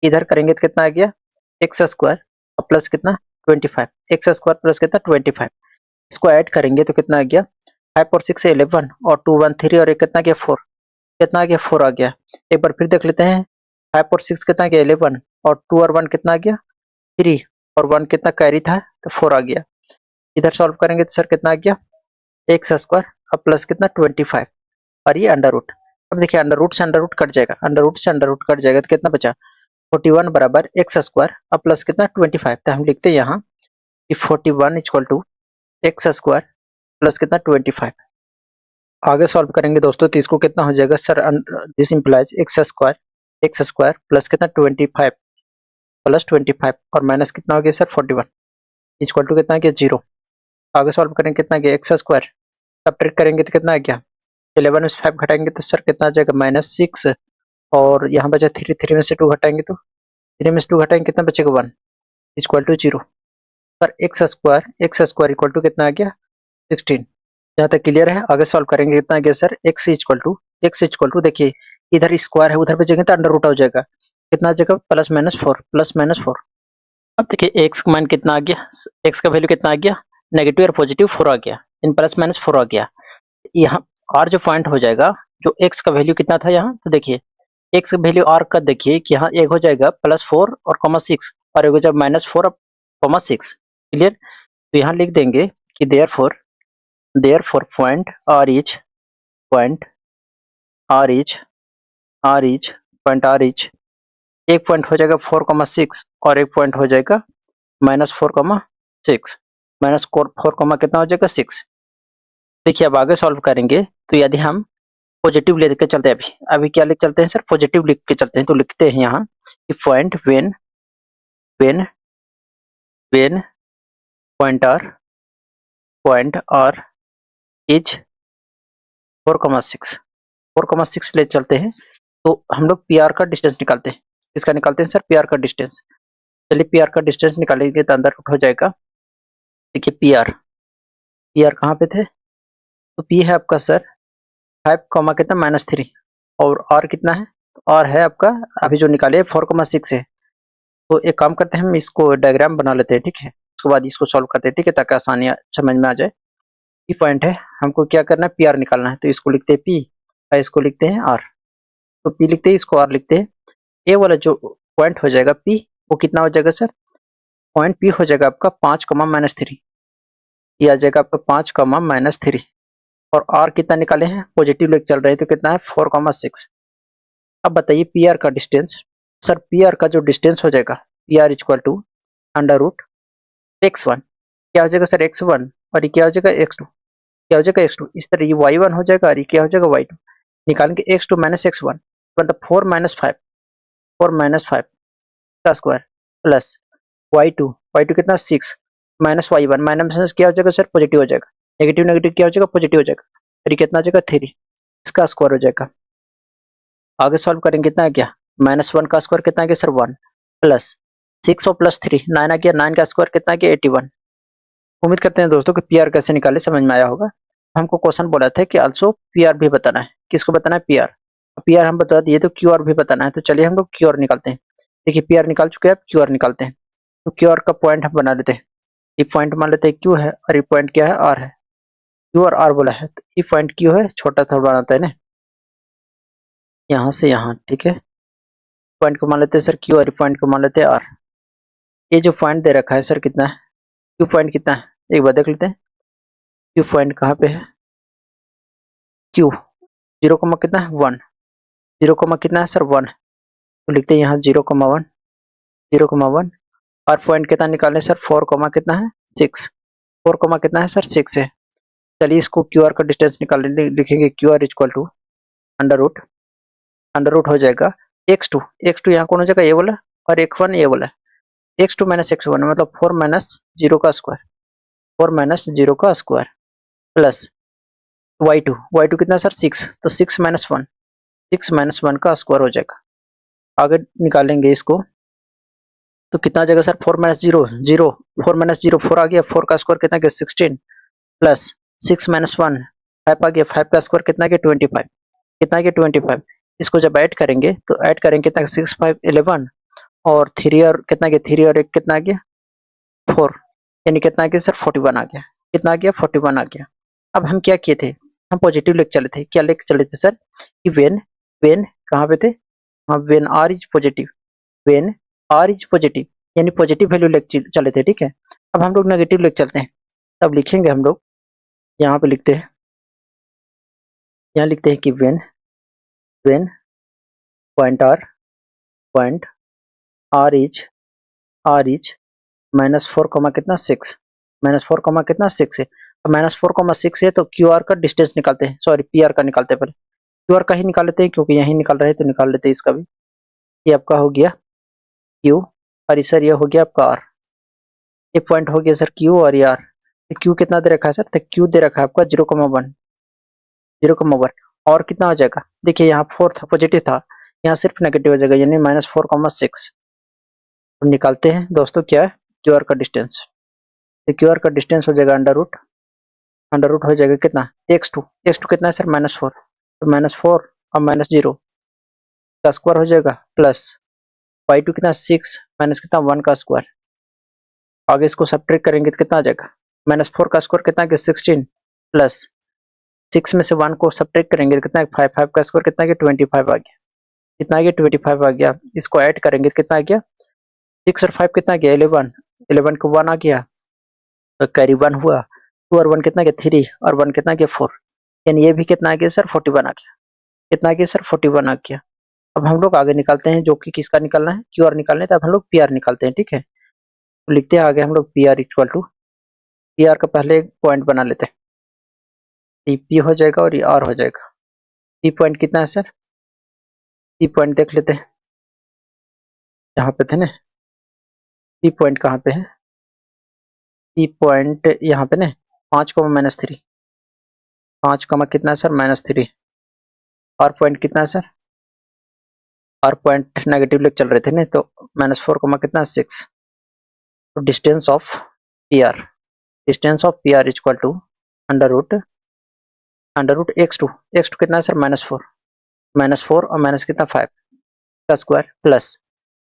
इधर करेंगे तो कितना आ गया एक्स स्क्वायर और प्लस कितना 25, एक्स स्क्वायर प्लस कितना 25, इसको ऐड करेंगे तो कितना आ गया 5 और 6 11 और 2 1 3 और एक कितना गया 4, कितना आ गया 4 आ गया। एक बार फिर देख लेते हैं 5 और 6 कितना गया 11 और 2 और 1 कितना आ गया 3 और 1 कितना कैरी था तो 4 आ गया। इधर सॉल्व करेंगे तो सर कितना आ गया एक्स स्क्वायर और प्लस कितना 25 और ये अंडर रूट। अब देखिए अंडर रूट से अंडर रूट कट जाएगा, अंडर रूट से अंडर रूट कट जाएगा तो कितना बचा 41 बराबर एक्स स्क्वायर और प्लस कितना 25, तो हम लिखते हैं यहाँ कि 41 equal to x square plus कितना 25। आगे सॉल्व करेंगे दोस्तों तो इसको कितना हो जाएगा sir this implies x square plus कितना 25 प्लस 25 और माइनस कितना हो गया सर 41 इक्वल टू कितना गया 0। आगे सॉल्व करेंगे कितना गया एक्स स्क्वायर, सब्ट्रैक्ट करेंगे तो कितना आ गया 11 में से 5 घटाएंगे तो सर कितना आ जाएगा -6 और यहाँ बचा 3 में से 2 घटाएंगे तो 3 में से 2 घटाएंगे कितना बचेगा 1 equal to 0। Sir x square equal to कितना आ गया 16। यहाँ तक क्लियर है। आगे सॉल्व करेंगे कितना आ गया सर एक्स इक्वल टू देखिए इधर स्क्वायर है उधर बचेंगे तो अंडर रूट हो जाएगा, कितना आ जाएगा प्लस माइनस 4। अब देखिए एक्स का मान कितना आ गया, एक्स का वैल्यू कितना आ गया नेगेटिव और पॉजिटिव 4 आ गया, इन प्लस माइनस 4 आ गया। यहाँ आर जो पॉइंट हो जाएगा, जो एक्स का वैल्यू कितना था यहाँ, तो देखिए एक्स का वैल्यू आर का देखिए कि यहाँ एक हो जाएगा +4 और ,6 और एक हो जाएगा -4 और ,6। क्लियर? तो यहाँ लिख देंगे कि therefore point R is point एक पॉइंट हो जाएगा 4,6 और एक पॉइंट हो जाएगा -4,6 -4, कितना हो जाएगा 6। देखिए अब आगे सॉल्व करेंगे तो यदि हम पॉजिटिव लेके चलते हैं, अभी क्या लिख चलते हैं सर, पॉजिटिव लिख के चलते हैं। तो लिखते हैं यहाँ कि point when point R is 4,6 ले चलते हैं। तो हम लोग पी आर का डिस्टेंस निकालते हैं। इसका निकालते हैं सर पी आर का डिस्टेंस। चलिए पी आर का डिस्टेंस निकालेंगे तो अंदर रूट हो जाएगा। देखिए पी आर कहाँ पे थे, तो पी है आपका सर 5, कितना -3 और आर कितना है, तो आर है आपका अभी जो निकाले 4,6 है। तो एक काम करते हैं, हम इसको डायग्राम बना लेते हैं, ठीक है। उसके बाद इसको सॉल्व करते हैं, ठीक है, ताकि आसानी समझ में आ जाए। ये पॉइंट है, हमको क्या करना है, पी आर निकालना है। तो इसको लिखते हैं पी और इसको लिखते हैं आर। तो पी लिखते हैं, इसको आर लिखते हैं। ए वाला जो पॉइंट हो जाएगा पी, वो कितना हो जाएगा सर, पॉइंट पी हो जाएगा आपका 5, -3। ये आ जाएगा आपका 5, -3 और आर कितना निकाले हैं, पॉजिटिव लेके चल रहे हैं, तो कितना है 4,6। अब बताइए पी आर का डिस्टेंस। सर पी आर का जो डिस्टेंस हो जाएगा, P R equal to √x1, क्या हो जाएगा सर x1 और ये क्या हो जाएगा x2, क्या हो जाएगा x2। इस तरह ये y1 हो जाएगा और ये क्या हो जाएगा y2। निकालेंगे x2 - x1 मतलब 4 - 5 का स्क्वायर प्लस y2 कितना 6 माइनस y1 माइनस क्या हो जाएगा सर, पॉजिटिव हो जाएगा। नेगेटिव नेगेटिव क्या हो जाएगा, पॉजिटिव हो जाएगा। फिर ये कितना हो जाएगा 3, इसका स्क्वायर हो जाएगा। आगे सॉल्व करेंगे, कितना आ गया -1 का स्क्वायर कितना आ गया सर 1 प्लस 6 और +3 9 आ गया, 9 का स्क्वायर कितना आ गया 81। उम्मीद करते हैं दोस्तों कि पी आर कैसे निकाले समझ में आया होगा। हमको क्वेश्चन बोला था कि आल्सो पी आर भी बताना है। किसको बताना है, पी आर। पी आर हम बता दिए तो क्यू आर भी बताना है। तो चलिए हम लोग क्यू आर निकालते हैं। देखिए पी आर निकाल चुके हैं, अब क्यू आर निकालते हैं। तो क्यू आर का पॉइंट हम बना लेते हैं। ये पॉइंट मान लेते हैं क्यू है और ये पॉइंट क्या है, आर है। क्यू और आर बोला है तो ये पॉइंट क्यू है, छोटा थोड़ा बनाता है ना, यहाँ से यहाँ, ठीक है। पॉइंट को मान लेते हैं सर क्यू और पॉइंट को मान लेते हैं आर। ये जो पॉइंट दे रखा है सर कितना है, क्यू पॉइंट कितना है, एक बार देख लेते हैं। क्यू पॉइंट कहाँ पे है, क्यू 0, कितना है 1, 0, कितना है सर 1। तो लिखते हैं यहाँ 0,1 0,1 और पॉइंट कितना निकालने सर 4, कितना है 6 4, कितना है सर 6 है। चलिए इसको क्यू आर का डिस्टेंस निकालने लिखेंगे Q R equal to under root हो जाएगा x2 यहाँ कौन हो जाएगा, ये वाला और x1 ये वाला। x2 - x1 मतलब 4 - 0 का स्क्वायर, 4 - 0 का स्क्वायर प्लस y2 कितना सर 6, तो 6 - 1 6 - 1 का स्क्वायर हो जाएगा। आगे निकालेंगे इसको तो कितना आ जाएगा सर 4 - 0 0 4 - 0 4 आ गया, 4 का स्क्वायर कितना गया 16 प्लस 6 - 1 5 आ गया, 5 का स्क्वायर कितना गया 25, कितना गया 25। इसको जब ऐड करेंगे तो ऐड करेंगे कितना 6 5 11 और 3 और कितना गया 3 और 1 कितना गया 4, यानी कितना गया सर 41 आ गया। कितना आ गया 41 आ गया। अब हम क्या किए थे, हम पॉजिटिव लेके चले थे। क्या लेके चले थे सर कि वेन कहाँ पे थे, हाँ when R is positive, when R is positive यानी पॉजिटिव वैल्यू लेके चले थे, ठीक है। अब हम लोग नेगेटिव लेके चलते हैं, तब लिखेंगे हम लोग यहाँ पे लिखते हैं, यहाँ लिखते हैं कि वेन पॉइंट आर इज -4, कितना 6 -4, कितना 6 है। -4,6 है तो क्यू आर का डिस्टेंस निकालते हैं, सॉरी पी आर का निकालते हैं। पहले क्यू आर का ही निकाल लेते हैं क्योंकि यही निकाल रहे हैं, तो निकाल लेते हैं इसका भी। ये आपका हो गया क्यू और सर ये हो गया आपका आर। ये पॉइंट हो गया सर क्यू और ये आर। क्यू कितना दे रखा है सर, तो क्यू दे रखा है आपका 0,1 और कितना हो जाएगा, देखिए यहाँ 4 था पॉजिटिव था, यहाँ सिर्फ नेगेटिव हो जाएगा यानी -4,6। तो निकालते हैं दोस्तों क्या है क्यू आर का डिस्टेंस। तो क्यू आर का डिस्टेंस हो जाएगा अंडर रूट हो जाएगा कितना x2 कितना है सर -4, तो -4 और -0 का स्क्वायर हो जाएगा प्लस y2 कितना 6 माइनस कितना 1 का स्क्वायर। आगे इसको सब्ट्रैक्ट करेंगे तो कितना आ जाएगा -4 का स्क्वायर कितना है 16 प्लस 6 में से 1 को सब्ट्रैक्ट करेंगे तो कितना है 5, 5 का स्क्वायर कितना है 25 आ गया। कितना आ गया 25 आ गया। इसको ऐड करेंगे तो कितना आ गया 6 और 5 कितना आ गया 11, 11 को 1 आ गया तो कैरी 1 हुआ। 2 और 1 कितना आ गया 3 और 1 कितना आ गया 4, यानी ये भी कितना आ गया सर 41 आ गया। कितना आ गया सर 41 आ गया। अब हम लोग आगे निकालते हैं जो कि किसका निकालना है क्यू आर निकालना है, तो अब हम लोग पी आर निकालते हैं। ठीक है, तो लिखते हैं आगे हम लोग P R equal to, P R का पहले एक पॉइंट बना लेते हैं, ये पी हो जाएगा और ये आर हो जाएगा। पी पॉइंट कितना है सर, पी पॉइंट देख लेते हैं, यहाँ पे थे ना, पी पॉइंट कहाँ पे है, पी पॉइंट यहाँ पे ना 5,-3, 5 कितना है सर -3। आर पॉइंट कितना है सर, आर पॉइंट नेगेटिव लेके चल रहे थे ना, तो -4 कितना 6। तो distance of P R, distance of P R equal to under root x2, x2 कितना है सर -4, -4 और माइनस कितना 5 का square plus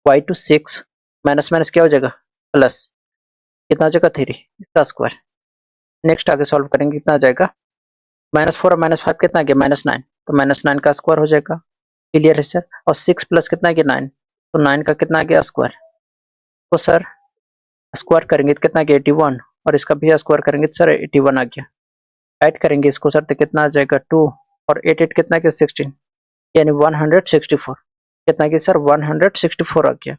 y2 6, minus minus क्या हो जाएगा प्लस कितना हो जाएगा 3 इसका स्क्वायर। नेक्स्ट आगे सॉल्व करेंगे कितना आ जाएगा -4 और -5 कितना आ गया -9, तो -9 का स्क्वायर हो जाएगा। क्लियर है सर। और 6 प्लस कितना आ गया 9, तो 9 का कितना आ गया स्क्वायर, तो सर स्क्वायर करेंगे तो कितना आ गया 81 और इसका भी स्क्वायर करेंगे तो सर 81 आ गया। ऐड करेंगे इसको सर तो कितना आ जाएगा 2 और 8 8 कितना गया 16, यानी 164। कितना गया सर 164 आ गया।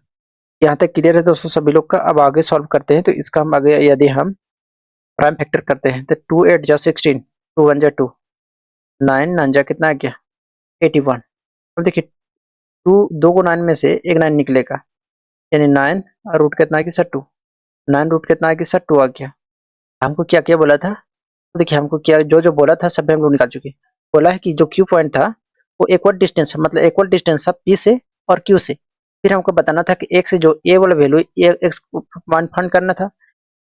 यहाँ तक क्लियर है दोस्तों सभी लोग का। अब आगे सॉल्व करते हैं, तो इसका हम आगे यदि हम प्राइम फैक्टर करते हैं तो 2 8 जा 16, 2 1 जा 2, 9 9 जा कितना आ गया 81। अब देखिए 2 2 को 9 में से एक 9 निकलेगा, यानी 9 और रूट कितना आ गया सर 2, 9 रूट कितना आ गया सर 2 आ गया। हमको क्या क्या बोला था, तो देखिए हमको क्या जो जो बोला था सब हम लोग निकाल चुके। बोला है कि जो क्यू पॉइंट था वो इक्वल डिस्टेंस, मतलब इक्वल डिस्टेंस था पी से और क्यू से। फिर हमको बताना था कि एक से जो ए वाला वैल्यू एक्स फाइंड करना था।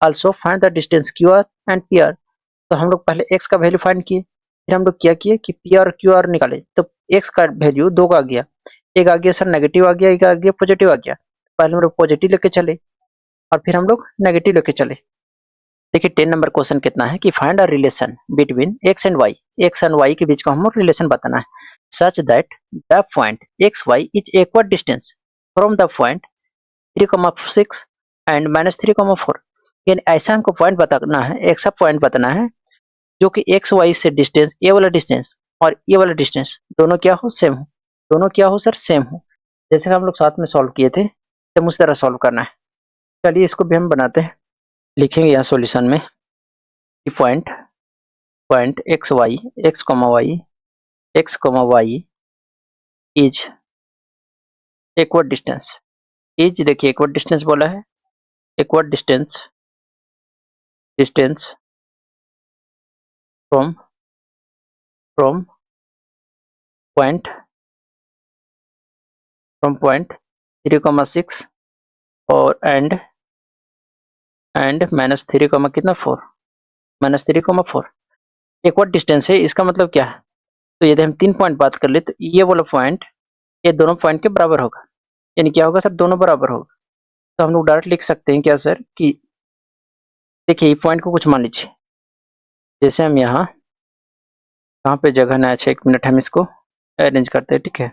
Also find the distance Q R and P R. तो हम लोग पहले एक्स का वैल्यू फाइंड किए, फिर हम लोग क्या किए कि पी आर क्यू आर निकाले। तो एक्स का वैल्यू 2 का आ गया, एक आ गया सर नेगेटिव आ गया, एक आ गया पॉजिटिव आ गया। पहले हम लोग पॉजिटिव लेके चले और फिर हम लोग नेगेटिव लेके चले। देखिए 10 नंबर क्वेश्चन कितना है कि find a relation between x and y, x and y के बीच का हमको रिलेशन बताना है such that the point x y is equal distance from the point 3,6 and -3,4। यानी ऐसा हमको पॉइंट बताना है, ऐसा पॉइंट बताना है जो कि एक्स वाई से डिस्टेंस, ये वाला डिस्टेंस और ये वाला डिस्टेंस दोनों क्या हो सेम हो, दोनों क्या हो सर सेम हो। जैसे हम लोग साथ में सॉल्व किए थे तो उस तरह सॉल्व करना है। चलिए इसको भी हम बनाते हैं, लिखेंगे यहाँ सॉल्यूशन में कि point x y x comma y is equal distance, is देखिए इक्वल डिस्टेंस बोला है, इक्वल डिस्टेंस फ्रॉम पॉइंट 3,6 और एंड -3, कितना 4, -3,4 इक्वल डिस्टेंस है। इसका मतलब क्या है, तो यदि हम 3 पॉइंट बात कर ले तो ये वाला पॉइंट ये दोनों पॉइंट के बराबर होगा, यानी क्या होगा सर दोनों बराबर होगा। तो हम लोग डायरेक्ट लिख सकते हैं क्या सर कि देखिए ये पॉइंट को कुछ मान लीजिए, जैसे हम यहाँ कहाँ पे जगह ना अच्छा 1 मिनट हम इसको अरेंज करते हैं। ठीक है,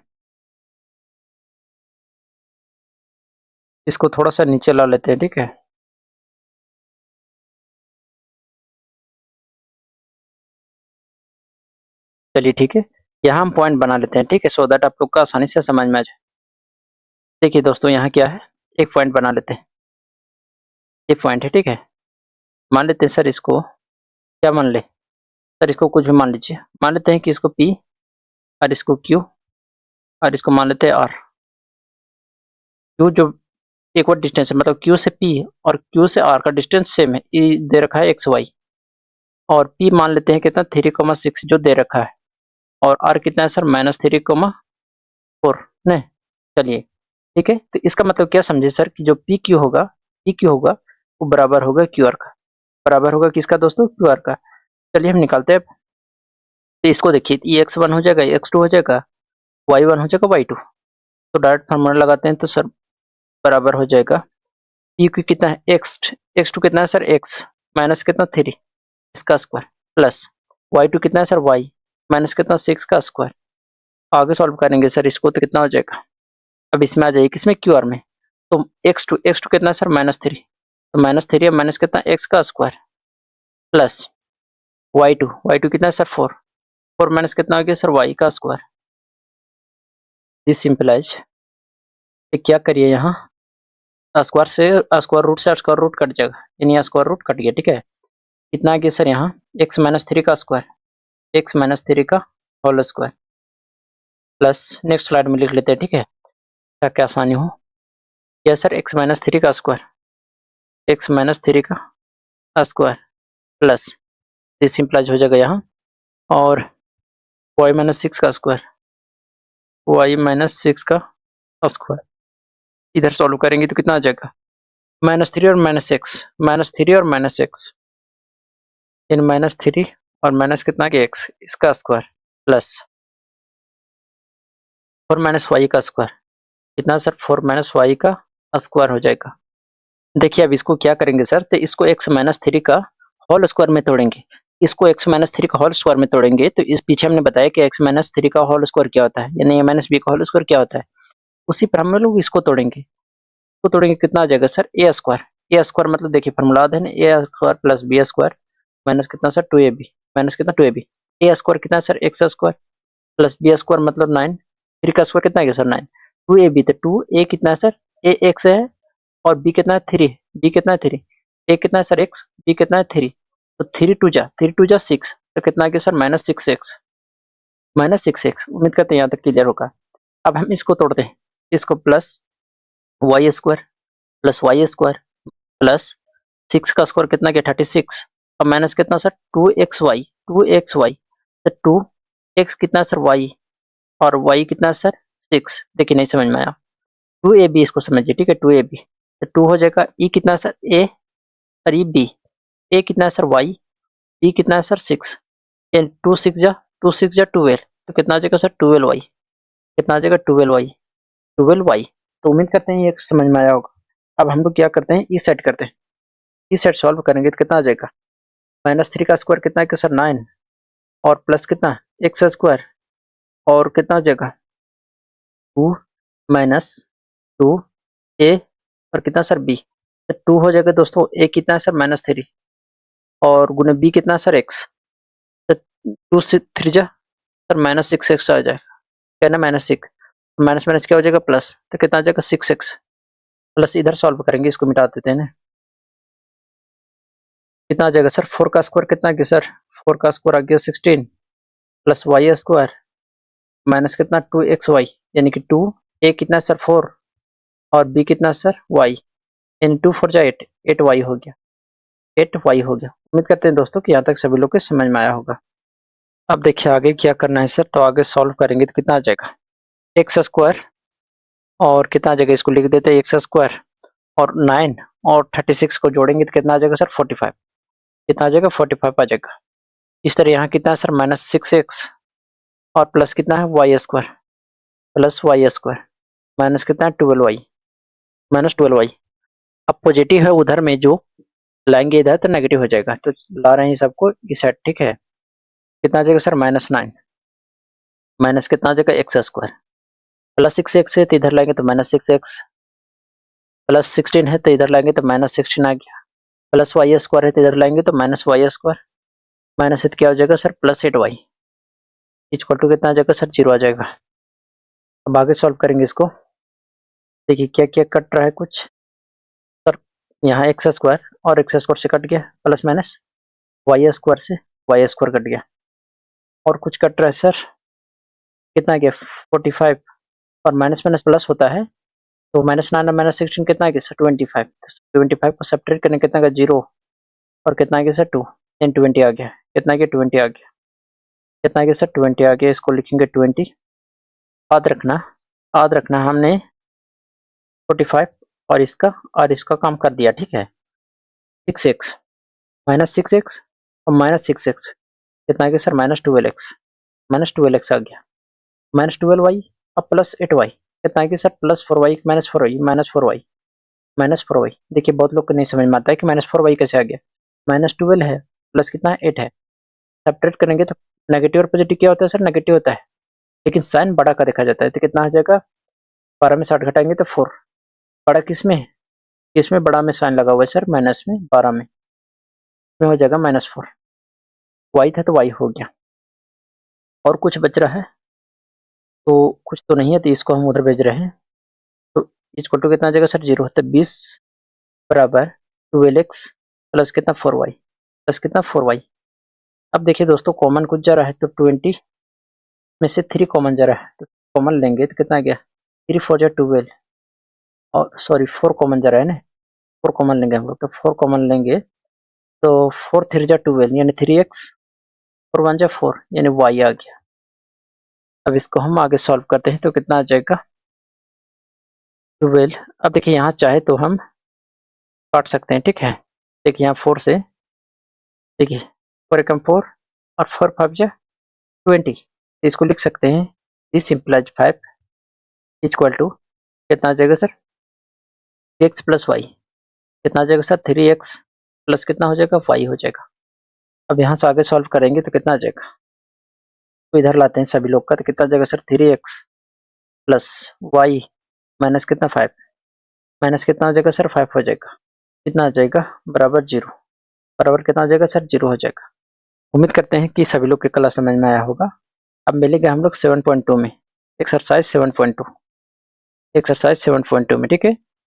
इसको थोड़ा सा नीचे ला लेते हैं। ठीक है, चलिए ठीक है, यहाँ हम पॉइंट बना लेते हैं। ठीक है, सो दैट आप लोग का आसानी से समझ में आ जाए। देखिए दोस्तों यहाँ क्या है, एक पॉइंट बना लेते हैं, एक पॉइंट है। ठीक है, मान लेते हैं सर इसको क्या मान ले सर, इसको कुछ भी मान लीजिए, मान लेते हैं कि इसको P और इसको Q और इसको मान लेते हैं R। Q जो इक्वल डिस्टेंस है, मतलब Q से P और Q से R का डिस्टेंस सेम है, ये दे रखा है एक्स वाई। और P मान लेते हैं कितना 3,6 जो दे रखा है, और R कितना है सर -3,4 नहीं। चलिए ठीक है, तो इसका मतलब क्या समझे सर कि जो पी क्यू होगा वो बराबर होगा क्यू आर का, बराबर होगा किसका दोस्तों क्यू आर का। चलिए हम निकालते हैं। तो इसको देखिए ये x1 हो जाएगा, x2 हो जाएगा, y1 हो जाएगा, y2। तो डायरेक्ट फॉर्मूला लगाते हैं तो सर बराबर हो जाएगा पी क्यू कितना है x, x2 कितना है सर x, माइनस कितना 3 इसका स्क्वायर प्लस y2 कितना है सर y माइनस कितना 6 का स्क्वायर। आगे सॉल्व करेंगे सर इसको तो कितना हो जाएगा, अब इसमें आ जाइए किसमें क्यू आर में, तो x2 कितना है सर -3, तो -3 है माइनस कितना x का स्क्वायर प्लस y2 कितना है सर 4 माइनस कितना हो गया सर y का स्क्वायर। दिस सिंपलाइज क्या करिए यहाँ स्क्वायर से स्क्वायर रूट से स्क्वायर रूट कट जाएगा, यानी स्क्वायर रूट कट गया, ठीक है। कितना आ गया सर यहाँ x-3 का स्क्वायर, x-3 का whole square plus next slide में लिख लेते हैं, ठीक है, ताकि आसानी हो। क्या सर x-3 का स्क्वायर, x-3 का स्क्वायर प्लस ये सिंपलाइज हो जाएगा यहाँ, और y-6 का स्क्वायर, y-6 का स्क्वायर इधर सॉल्व करेंगे तो कितना आ जाएगा -3 और -x, -3 और -x इन -3 और माइनस कितना के x इसका स्क्वायर प्लस 4 - y का स्क्वायर, कितना सर 4 - y का स्क्वायर हो जाएगा। देखिए अब इसको क्या करेंगे सर, तो इसको x-3 का होल स्क्वायर में तोड़ेंगे, इसको x-3 का होल स्क्वायर में तोड़ेंगे, तो इस पीछे हमने बताया कि x-3 का होल स्क्वायर क्या होता है, यानी a-b का होल स्क्वायर क्या होता है, उसी पर हम लोग इसको तोड़ेंगे। तो तोड़ेंगे कितना आ जाएगा सर a स्क्वायर मतलब देखिए फॉर्मूला दें a square plus b square minus कितना सर 2ab माइनस कितना 2ab, a स्क्वायर कितना है sir x square plus b square मतलब 9, 3 का स्क्वायर कितना है सर 9, 2ab तो 2a कितना है सर a x है और b कितना है 3, b कितना है 3, a कितना है सर x, b कितना है 3, तो 3 2 6, तो कितना आ गया सर -6x। उम्मीद करते हैं यहाँ तक क्लियर होगा। अब हम इसको तोड़ते हैं, इसको प्लस y स्क्वायर प्लस 6 का स्क्वायर कितना गया 36 और माइनस कितना सर 2xy तो 2x कितना सर y और y कितना सर 6, देखिए नहीं समझ में आया, 2ab इसको समझिए, ठीक है 2ab तो 2 हो जाएगा, e कितना सर a और e b, a कितना है सर y, b कितना है सर 6, 2 6 जा 12, तो कितना आ जाएगा सर 12y, कितना आ जाएगा 12y। तो उम्मीद करते हैं ये समझ में आया होगा। अब हम लोग क्या करते हैं, इस साइड करते हैं, इस साइड सॉल्व करेंगे तो कितना आ जाएगा -3 का स्क्वायर कितना है सर 9 और प्लस कितना x स्क्वायर और कितना हो जाएगा 2 माइनस 2a और कितना सर b, तो 2 हो जाएगा दोस्तों, a कितना है सर -3 और गुने b कितना सर x, तो 2 से 3 जा सर -6x आ जाएगा, क्या ना -6 माइनस माइनस क्या हो जाएगा प्लस, तो कितना आ जाएगा 6x प्लस इधर सॉल्व करेंगे, इसको मिटा देते हैं ना, कितना आ जाएगा सर 4 का स्क्वायर कितना आ गया सर 4 का स्क्वायर आ गया 16 प्लस y स्क्वायर माइनस कितना 2xy यानी कि 2 a कितना सर 4 और b कितना सर y यानी 2 4 जा 8y हो गया, 8y हो गया। उम्मीद करते हैं दोस्तों कि यहाँ तक सभी लोग को समझ में आया होगा। अब देखिए आगे क्या करना है सर, तो आगे सॉल्व करेंगे तो कितना आ जाएगा एक्स स्क्वायर और कितना आ जाएगा, इसको लिख देते हैं एक्स स्क्वायर और 9 और 36 को जोड़ेंगे तो कितना आ जाएगा सर 45, कितना आ जाएगा 45 आ जाएगा। इस तरह यहाँ कितना है सर -6x और प्लस कितना है y square plus y square minus कितना है 12y। अब पॉजिटिव है उधर में जो लाएंगे इधर तो नेगेटिव हो जाएगा, तो ला रहे हैं सबको इस साइड, ठीक है। कितना आ जाएगा सर -9 माइनस कितना आ जाएगा एक्स स्क्वायर प्लस 6x है तो इधर लाएंगे तो -6x प्लस 16 है तो इधर लाएंगे तो -16 आ गया, प्लस y स्क्वायर है तो इधर लाएंगे तो -y स्क्वायर माइनस क्या हो जाएगा सर +8y इक्वल टू कितना आ जाएगा सर 0 आ जाएगा। अब आगे सॉल्व करेंगे इसको, देखिए क्या क्या कट रहा है कुछ सर, यहाँ एक्स स्क्वायर और एक्स स्क्वायर से कट गया प्लस माइनस y स्क्वायर से y स्क्वायर कट गया, और कुछ कट रहा है सर कितना गया 45 और माइनस माइनस प्लस होता है तो -9 और -16 कितना गया सर 25 को सब्ट्रैक्ट करने कितना गया 0 और कितना आ गया सर 2 10 20 आ गया, कितना गया 20 आ गया, कितना गया सर 20 आ गया, इसको लिखेंगे 20। याद रखना हमने 45 और इसका काम कर दिया, ठीक है। 6x -6x और -6x कितना आ गया सर -12x आ गया, -12y और प्लस 8y कितना आ गया सर +4y -4y देखिए बहुत लोग को नहीं समझ में आता है कि -4y कैसे आ गया, -12 है, प्लस कितना 8 है। सब्ट्रैक्ट करेंगे तो नेगेटिव और पॉजिटिव क्या होता है सर? नेगेटिव होता है, लेकिन साइन बड़ा का देखा जाता है। तो कितना आ जाएगा? 12 में 60 घटाएंगे तो 4। बड़ा किस में है? किसमें बड़ा में साइन लगा हुआ है सर? माइनस में, 12 में हो जाएगा -4। वाई था तो वाई हो गया। और कुछ बच रहा है तो कुछ तो नहीं है, तो इसको हम उधर भेज रहे हैं। तो इसको टू कितना आ जाएगा सर? 0 तो 20 बराबर 12x प्लस कितना 4y प्लस कितना 4y। अब देखिए दोस्तों, कॉमन कुछ जा रहा है तो 20 में से 3 कॉमन जा रहा है, तो कॉमन लेंगे तो कितना आ गया? 3 4 जा 12, और सॉरी 4 कॉमन जा रहा है ना, 4 कॉमन लेंगे हम लोग। तो 4 कॉमन लेंगे तो 4 3 जा 12 यानी 3x और 1 जा 4 यानी y आ गया। अब इसको हम आगे सॉल्व करते हैं तो कितना आ जाएगा? 12। अब देखिए यहाँ चाहे तो हम काट सकते हैं, ठीक है। देखिए यहाँ 4 से, देखिए 4 एकम 4 और 4 5 जा 20, इसको लिख सकते हैं दिस सिंपलाइज 5 इक्वल टू कितना आ जाएगा सर? x plus Y. कितना आ जाएगा सर? 3x प्लस कितना हो जाएगा? y हो जाएगा। अब यहाँ से आगे सॉल्व करेंगे तो कितना आ जाएगा? तो इधर लाते हैं सभी लोग का, तो कितना आ जाएगा sir? 3x plus Y minus कितना 5, माइनस कितना हो जाएगा सर? 5 हो जाएगा। कितना आ जाएगा? बराबर 0। बराबर कितना हो जाएगा सर? 0 हो जाएगा। उम्मीद करते हैं कि सभी लोग के क्लास समझ में आया होगा। अब मिलेंगे हम लोग 7.2 में, एक्सरसाइज 7.2 में, ठीक है।